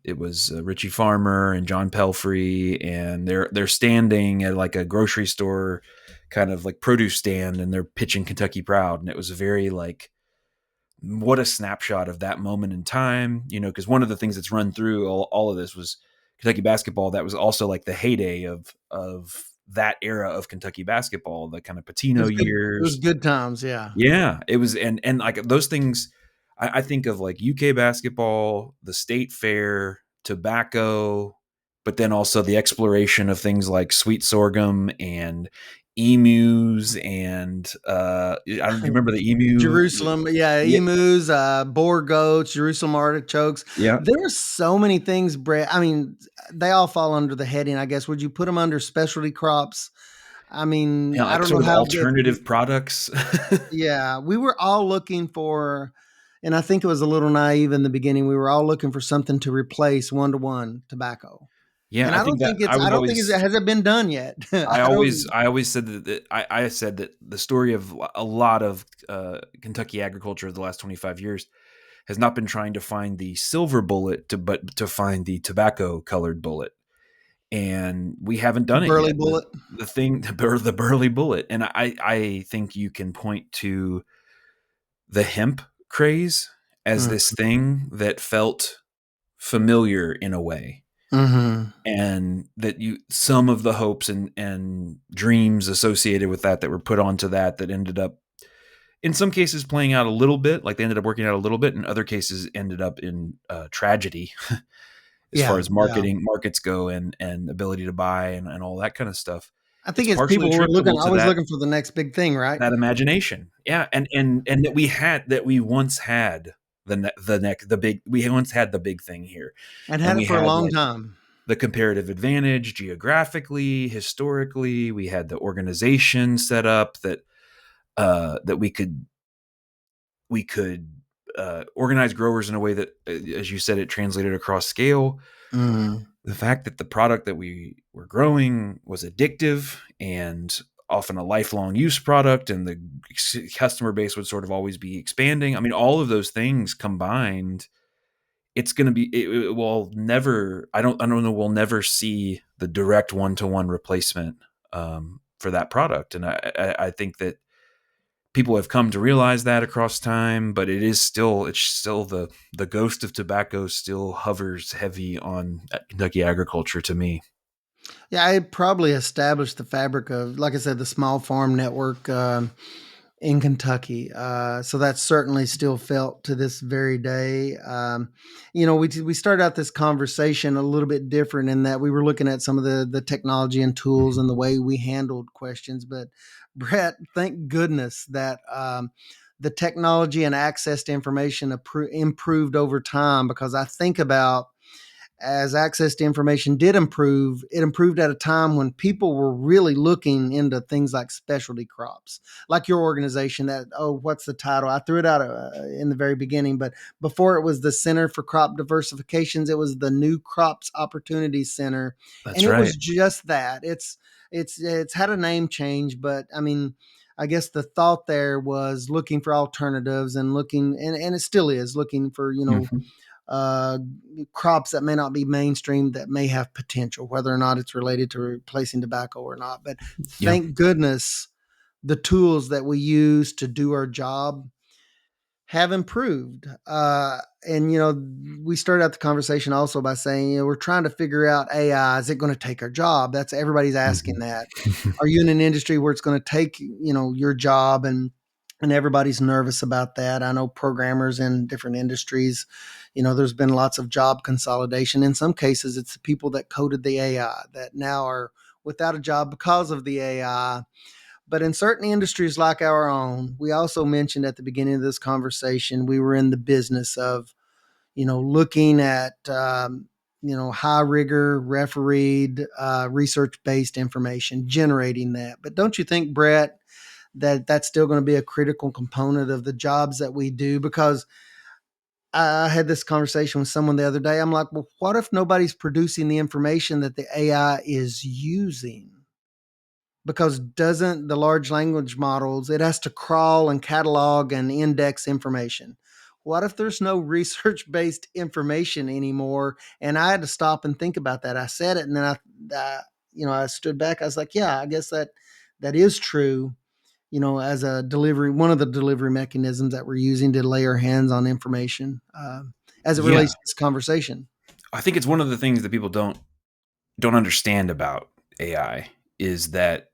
It was Richie Farmer and John Pelfrey, and they're standing at like a grocery store, kind of like produce stand, and they're pitching Kentucky Proud, and it was a very like, what a snapshot of that moment in time, because one of the things that's run through all of this was Kentucky basketball. That was also like the heyday of that era of Kentucky basketball, the kind of It Patino was good. It was years. good times. Yeah. Yeah, it was, and like those things, I think of like UK basketball, the state fair, tobacco, but then also the exploration of things like sweet sorghum and emus and I don't, do you remember the emu? Jerusalem, yeah, Yeah, emus, boar goats, Jerusalem artichokes. yeah. There are so many things, Brett. I mean, they all fall under the heading, I guess. Would you put them under specialty crops? I mean, Yeah, I like don't know sort of how if alternative products. yeah, we were all looking for, and I think it was a little naive in the beginning. We were all looking for something to replace one-to-one tobacco. Yeah, And I think that I don't think it's, has it been done yet. I don't, I always said I said that the story of a lot of Kentucky agriculture of the last 25 years has not been trying to find the silver bullet but to find the tobacco colored bullet, and we haven't the done it burley yet. bullet. The thing, the burly bullet, and I think you can point to the hemp craze as Mm, this thing that felt familiar in a way, mhm. and that you some of the hopes and dreams associated with that were put onto that ended up in some cases playing out a little bit, like they ended up working out a little bit, in other cases ended up in tragedy as far Yeah, as yeah. markets go and ability to buy and all that kind of stuff. I It's think it's partially people were looking attributable to always looking for the next big thing, right? that imagination. Yeah, and that we once had the big we once had the big thing here, And and had it we for a had long like time. the comparative advantage geographically, historically. We had the organization set up that we could organize growers in a way that, as you said, it translated across scale. Mhm. The fact that the product that we were growing was addictive and often a lifelong use product, and the customer base would sort of always be expanding. I mean, all of those things combined, it's going to be it will never I don't know we'll never see the direct one-to-one replacement for that product, and I think that people have come to realize that across time, but it's still the ghost of tobacco still hovers heavy on Kentucky agriculture to me. Yeah, I probably established the fabric of, like I said, the small farm network in Kentucky. So that's certainly still felt to this very day. We started out this conversation a little bit different in that we were looking at some of the technology and tools and the way we handled questions. But Brett, thank goodness that the technology and access to information improved over time, because I think about, as access to information did improve, it improved at a time when people were really looking into things like specialty crops, like your organization. That, oh, what's the title? I threw it out in the very beginning, but before it was the Center for Crop Diversifications, it was the New Crops Opportunity Center, and That's it right. was just that. It's had a name change, but I mean, I guess the thought there was looking for alternatives and looking, and it still is looking for, Mhm. uh, crops that may not be mainstream that may have potential, whether or not it's related to replacing tobacco or not. But Yeah. thank goodness the tools that we use to do our job have improved. And we started out the conversation also by saying, we're trying to figure out AI. Is it going to take our job? That's everybody's asking Mhm. that. Are you in an industry where it's going to take your job? And everybody's nervous about that. I know programmers in different industries. There's been lots of job consolidation. In some cases, it's the people that coded the AI that now are without a job because of the AI. But in certain industries like our own, we also mentioned at the beginning of this conversation, we were in the business of, looking at, high rigor, refereed, research based information, generating that. But don't you think, Brett, that that's still going to be a critical component of the jobs that we do? Because I had this conversation with someone the other day. I'm like, well, what if nobody's producing the information that the AI is using? Because doesn't the large language models, it has to crawl and catalog and index information. What if there's no research based information anymore? And I had to stop and think about that. I said it, and then I stood back. I was like, yeah, I guess that is true. As a delivery, one of the delivery mechanisms that we're using to lay our hands on information, as it Yeah. relates to this conversation. I think it's one of the things that people don't understand about AI is that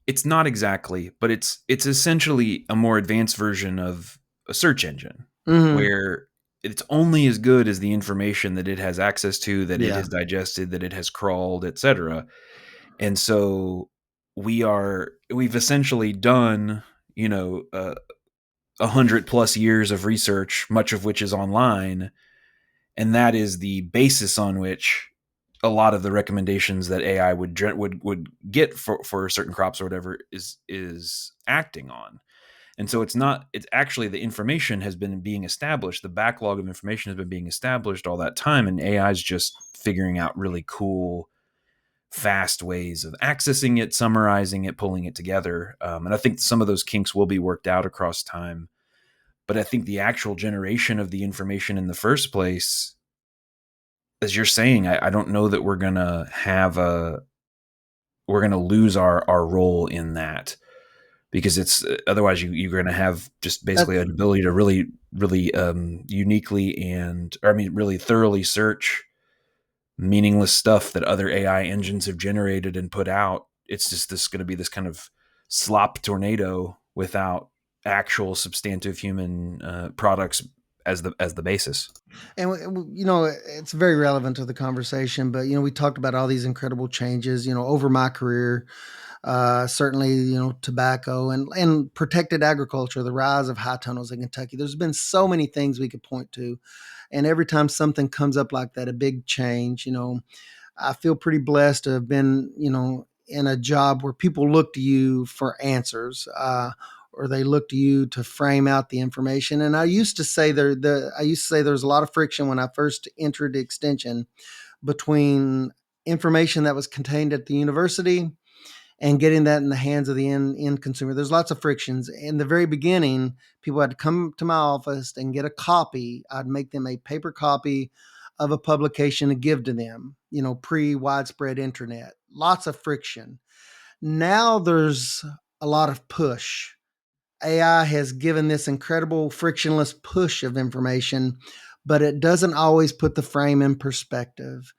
It's not exactly, but it's essentially a more advanced version of a search engine Hmm. where it's only as good as the information that it has access to, that it Yeah. has digested, that it has crawled, etc. And so we've essentially done, 100+ years of research, much of which is online, and that is the basis on which a lot of the recommendations that AI would get for certain crops or whatever is acting on. And so it's actually the information has been being established. The backlog of information has been being established all that time, and AI is just figuring out really cool, fast ways of accessing it, summarizing it, pulling it together. And I think some of those kinks will be worked out across time. But I think the actual generation of the information in the first place, as you're saying, I don't know that we're gonna lose our role in that, because it's otherwise you're gonna have just That, basically an ability to really uniquely really thoroughly search meaningless stuff that other AI engines have generated and put out. It's just this going to be this kind of slop tornado without actual substantive human products as the basis. and it's very relevant to the conversation. But we talked about all these incredible changes. Over my career, certainly, tobacco and protected agriculture, the rise of high tunnels in Kentucky. There's been so many things we could point to, and every time something comes up like that, a big change, I feel pretty blessed to have been, in a job where people look to you for answers, or they look to you to frame out the information. And I used to say there was a lot of friction when I first entered the extension between information that was contained at the university and getting that in the hands of the end consumer. There's lots of frictions. In the very beginning, people had to come to my office and get a copy. I'd make them a paper copy of a publication to give to them, pre widespread internet. Lots of friction. Now there's a lot of push. AI has given this incredible frictionless push of information, but it doesn't always put the frame in perspective.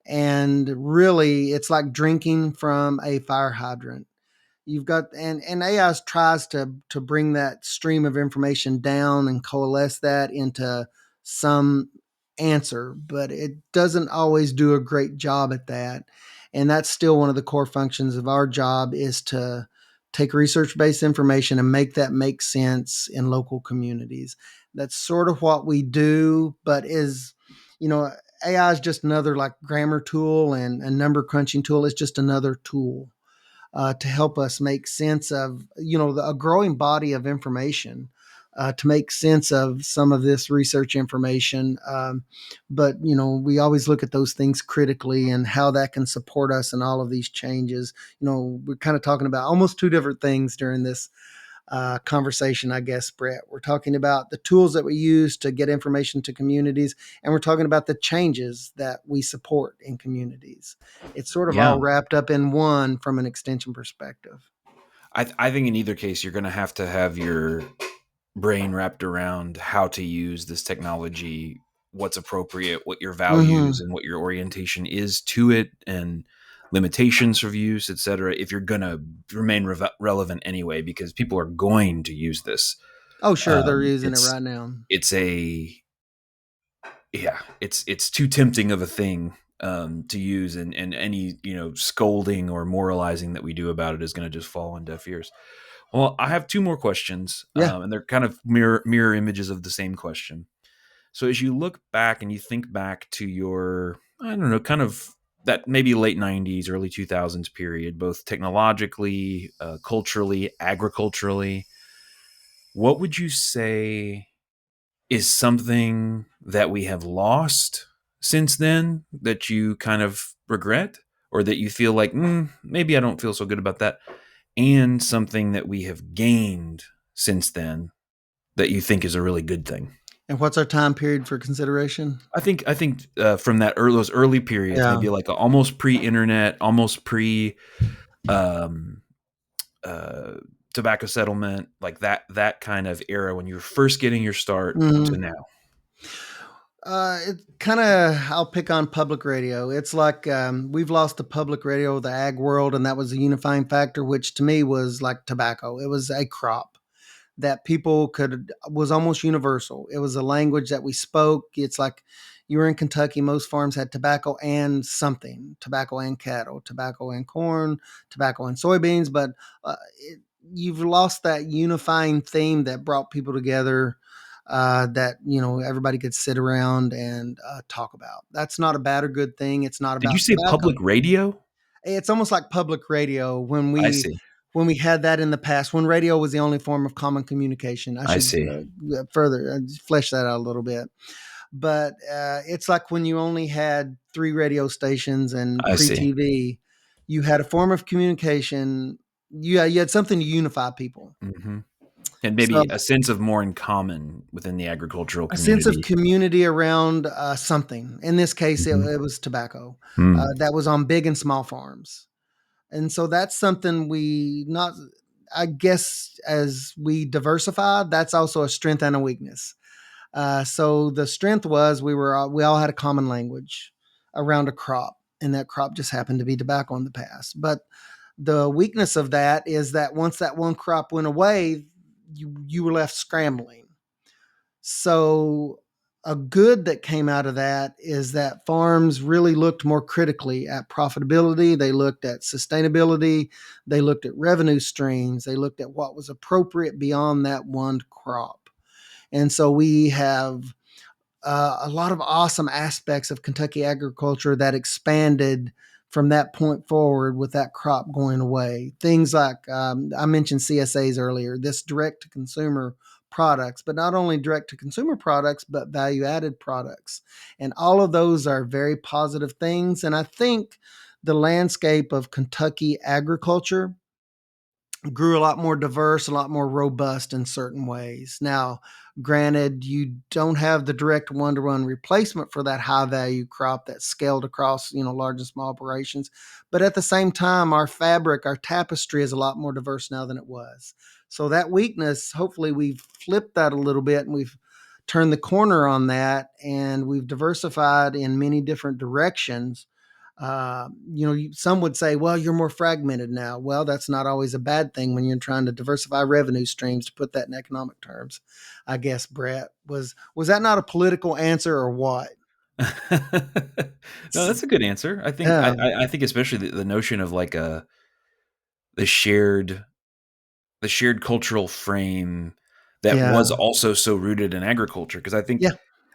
And really, it's like drinking from a fire hydrant. You've got and AI tries to bring that stream of information down and coalesce that into some answer, but it doesn't always do a great job at that. And that's still one of the core functions of our job, is to take research based information and make that make sense in local communities. That's sort of what we do, but you know AI is just another like grammar tool and a number crunching tool. It's just another tool to help us make sense of a growing body of information, to make sense of some of this research information. But we always look at those things critically and how that can support us in all of these changes. We're kind of talking about almost two different things during this conversation, I guess, Brett. We're talking about the tools that we use to get information to communities, and we're talking about the changes that we support in communities. It's sort of Yeah, all wrapped up in one from an extension perspective. I think in either case you're going to have your brain wrapped around how to use this technology, what's appropriate, what your values Hmm. and what your orientation is to it, and limitations for use, etc. If you're going to remain relevant anyway, because people are going to use this. Oh, sure, they're using it It's right now. it's a yeah, it's too tempting of a thing to use, and any scolding or moralizing that we do about it is going to just fall on deaf ears. Well, I have two more questions, Yeah. and they're kind of mirror images of the same question. So as you look back and you think back to your, I don't know, kind of that maybe late 90s, early 2000s period, both technologically, culturally, agriculturally, what would you say is something that we have lost since then that you kind of regret, or that you feel like, maybe I don't feel so good about that, and something that we have gained since then that you think is a really good thing? And what's our time period for consideration? I think from those early periods, Yeah. maybe like almost pre-internet, almost pre um, uh, tobacco settlement, like that kind of era when you were first getting your start to Mhm. now. It kind of, I'll pick on public radio. It's like we've lost the public radio, the ag world, and that was a unifying factor, which to me was like tobacco. It was a crop that people could, was almost universal. It was a language that we spoke. It's like you were in Kentucky, most farms had tobacco and something, tobacco and cattle, tobacco and corn, tobacco and soybeans, but you've lost that unifying theme that brought people together, that everybody could sit around and talk about. That's not a bad or good thing. It's not Did you about say public tobacco. radio? It's almost like public radio when I we see. when we had that in the past, when radio was the only form of common communication. I I should see. further flesh that out a little bit. But it's like when you only had three radio stations and I pre see. TV, you had a form of communication. You had something to unify people. Hmm. And So maybe a sense of more in common within the agricultural a sense of community. community around something. In this case, Mhm. it was tobacco Mm. that was on big and small farms. And so that's something we not, I guess, as we diversified, that's also a strength and a weakness. So the strength was we all had a common language around a crop, and that crop just happened to be tobacco in the past. But the weakness of that is that once that one crop went away, you were left scrambling. So a good that came out of that is that farms really looked more critically at profitability. They looked at sustainability. They looked at revenue streams. They looked at what was appropriate beyond that one crop. And so we have a lot of awesome aspects of Kentucky agriculture that expanded from that point forward with that crop going away. Things like I mentioned CSAs earlier, this direct to consumer products, but not only direct to consumer products, but value added products. And all of those are very positive things. And I think the landscape of Kentucky agriculture grew a lot more diverse, a lot more robust in certain ways. Now, granted, you don't have the direct one-to-one replacement for that high value crop that's scaled across, large and small operations. But at the same time, our fabric, our tapestry is a lot more diverse now than it was. So that weakness, hopefully we've flipped that a little bit and we've turned the corner on that and we've diversified in many different directions. Some would say, well, you're more fragmented now. Well, that's not always a bad thing when you're trying to diversify revenue streams, to put that in economic terms. I guess, Brett, was that not a political answer or what? No, that's a good answer. I think Yeah. I think especially the notion of like the shared the shared cultural frame that Yeah. was also so rooted in agriculture. Because Yeah.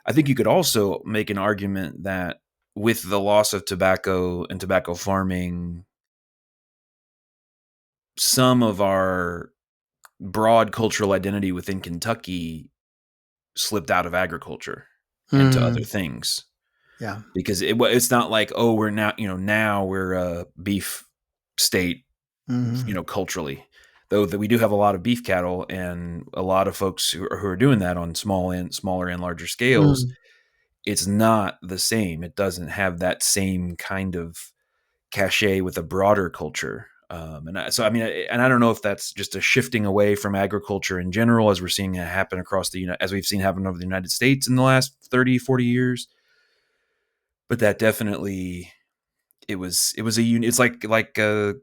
I think you could also make an argument that with the loss of tobacco and tobacco farming, some of our broad cultural identity within Kentucky slipped out of agriculture into other Mhm. things. Yeah. Because it's not like, oh, we're now, now we're a beef state, Mhm. culturally. Though that we do have a lot of beef cattle and a lot of folks who are doing that on smaller and larger scales. Mhm. It's not the same. It doesn't have that same kind of cachet with a broader culture. So I mean, and I don't know if that's just a shifting away from agriculture in general, as we're seeing it happen across as we've seen happen over the United States in the last 30, 40 years. But that definitely, it's like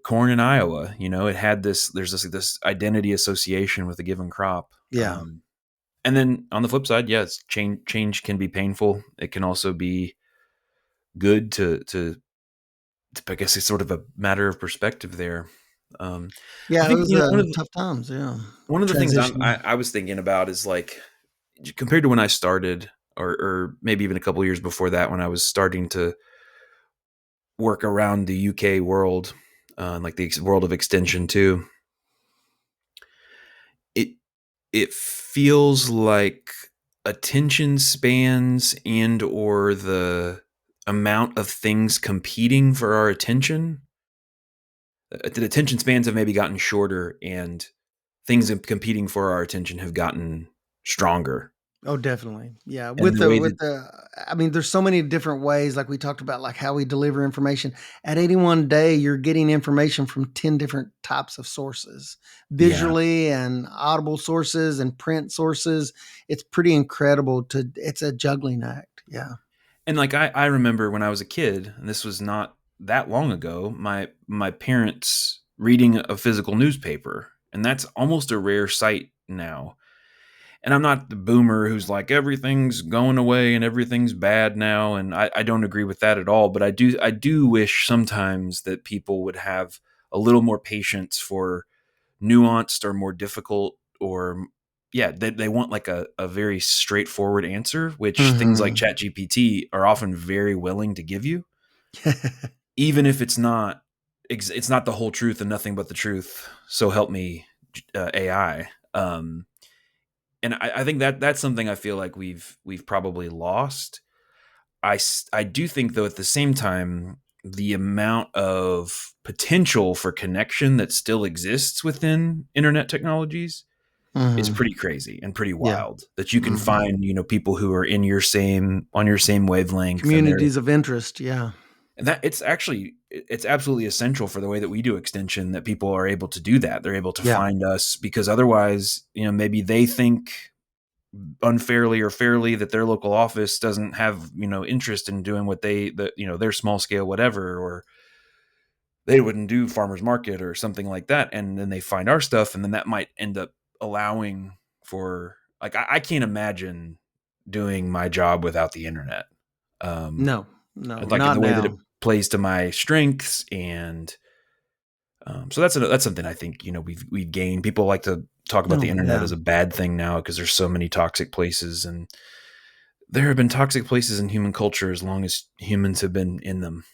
corn in Iowa. It had there's this identity association with a given crop. Yeah. And then on the flip side, yes, change can be painful. It can also be good to I guess it's sort of a matter of perspective there. I Yeah, it think, was one of the tough times. Yeah. things Transition. I was thinking about is like, compared to when I started, or maybe even a couple years before that, when I was starting to work around the UK world, like the world of extension too. It it feels like attention spans and or the amount of things competing for our attention. The attention spans have maybe gotten shorter, and things competing for our attention have gotten stronger. Oh, definitely. Yeah. And With the the way with that, the I mean, there's so many different ways, like we talked about, like how we deliver information. At any one day, you're getting information from 10 different types of sources, yeah. visually and audible sources and print sources. It's pretty incredible it's a juggling act. Yeah. And like I remember when I was a kid, and this was not that long ago, my parents reading a physical newspaper, and that's almost a rare sight now. And I'm not the boomer who's like everything's going away and everything's bad now, and I don't agree with that at all. But I do wish sometimes that people would have a little more patience for nuanced or more difficult, or yeah, they want like a very straightforward answer, which things like Hmm. ChatGPT are often very willing to give you, even if it's not the whole truth and nothing but the truth. So help me, AI. And I think that that's something I feel like we've probably lost. I do think though at the same time the amount of potential for connection that still exists within internet technologies is Hmm. pretty crazy and pretty Yeah. wild, that you can Hmm. find, people who are in your same on your same wavelength, Communities of interest. Yeah. and that it's absolutely essential for the way that we do extension, that people are able to do that. They're able to Yeah. find us because otherwise, maybe they think unfairly or fairly that their local office doesn't have, interest in doing what their small scale whatever, or they wouldn't do farmers market or something like that, and then they find our stuff, and then that might end up allowing for, like, I can't imagine doing my job without the internet. um No, no, like not the way that it now. plays to my strengths, and so that's something I think, we've gained. People like to talk about the No, internet yeah. as a bad thing now because there's so many toxic places, and there have been toxic places in human culture as long as humans have been in them.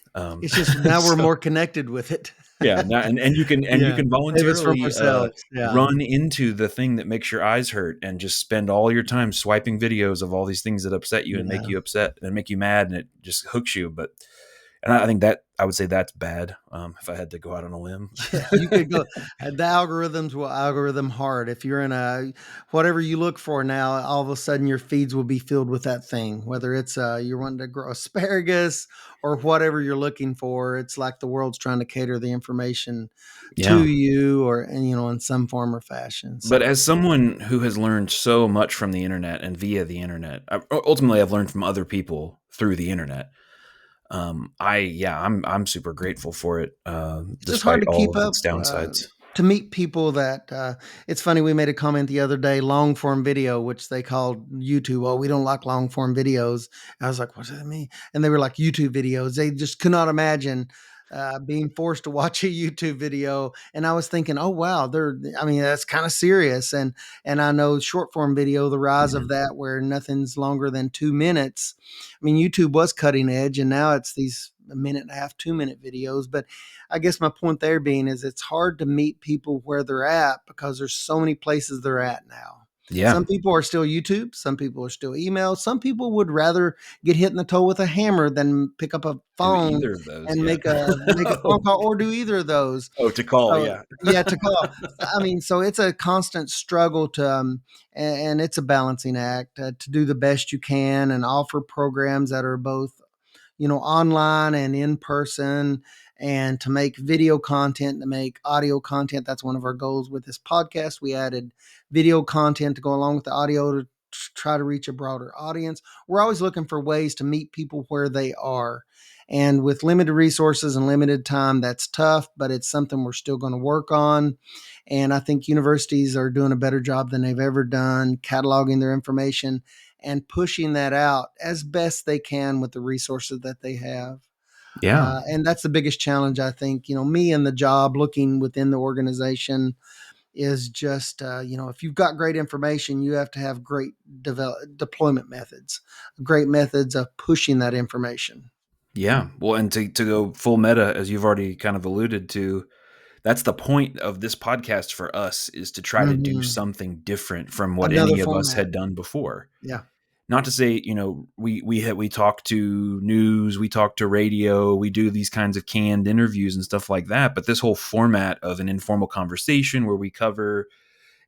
It's just now we're So more connected with it. yeah, and you Yeah, can save us from voluntarily ourselves. Yeah, run into the thing that makes your eyes hurt and just spend all your time swiping videos of all these things that upset you and make yeah. you upset and make you mad, and it just hooks you. But and I think that I would say that's bad, if I had to go out on a limb. Yeah, you could go the algorithms will algorithm hard. If you're in a whatever you look for now, all of a sudden your feeds will be filled with that thing. Whether it's you're wanting to grow asparagus or whatever you're looking for, it's like the world's trying to cater the information to Yeah. you or and in some form or fashion. But So as someone who has learned so much from the internet and via the internet, ultimately I've learned from other people through the internet. I'm super grateful for it, it's just hard despite to all keep of up its downsides. to meet people that it's funny. We made a comment the other day, long form video, which they called YouTube. Oh, we don't like long form videos. I was like, what does that mean? And they were like YouTube videos. They just could not imagine being forced to watch a YouTube video. And I was thinking, oh wow, I mean, that's kind of serious. And I know short form video, the rise Yeah. of that, where nothing's longer than 2 minutes. I mean, YouTube was cutting edge, and now it's these a minute and a half, 2 minute videos. But I guess my point there being is it's hard to meet people where they're at because there's so many places they're at now. Yeah. Some people are still YouTube, some people are still email, some people would rather get hit in the toe with a hammer than pick up a Do phone either of those. and Yeah. make a phone call or do either of those. Oh, to call. So Yeah. yeah, to call. I mean, so it's a constant struggle and it's a balancing act to do the best you can and offer programs that are both online and in person, and to make video content, to make audio content. That's one of our goals with this podcast. We added video content to go along with the audio to try to reach a broader audience. We're always looking for ways to meet people where they are. And with limited resources and limited time, that's tough, but it's something we're still going to work on. And I think universities are doing a better job than they've ever done cataloging their information and pushing that out as best they can with the resources that they have. Yeah. And that's the biggest challenge, I think. Me and the job looking within the organization is just, if you've got great information, you have to have great deployment methods, great methods of pushing that information. Yeah. Well, and to go full meta, as you've already kind of alluded to, that's the point of this podcast for us, is to try to do Hmm. something different from what Another any of us format. had done before. Yeah. Not to say, we talk to news, we talk to radio, we do these kinds of canned interviews and stuff like that. But this whole format of an informal conversation where we cover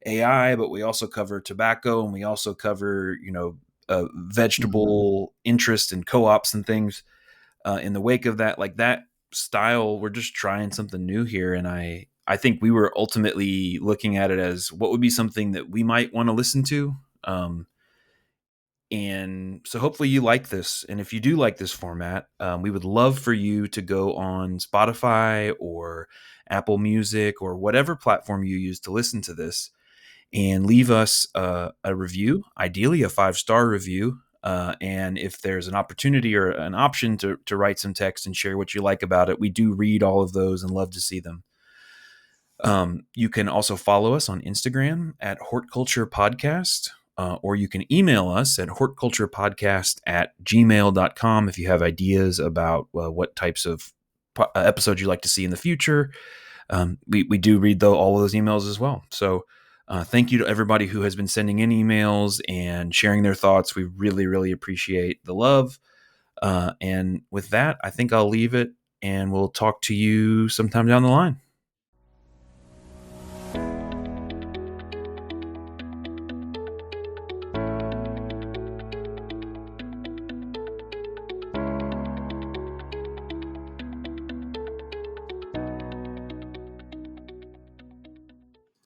AI, but we also cover tobacco, and we also cover, vegetable interest and co-ops and things. In the wake of that, like that style, we're just trying something new here. And I think we were ultimately looking at it as what would be something that we might want to listen to. And so hopefully you like this. And if you do like this format, we would love for you to go on Spotify or Apple Music or whatever platform you use to listen to this and leave us a review, ideally a 5-star review. And if there's an opportunity or an option to write some text and share what you like about it, we do read all of those and love to see them. You can also follow us on Instagram at Hortculture Podcast, or you can email us at hortculturepodcast@gmail.com if you have ideas about what types of episodes you'd like to see in the future. We do read all of those emails as well. So thank you to everybody who has been sending in emails and sharing their thoughts. We really, really appreciate the love. And with that, I think I'll leave it, and we'll talk to you sometime down the line.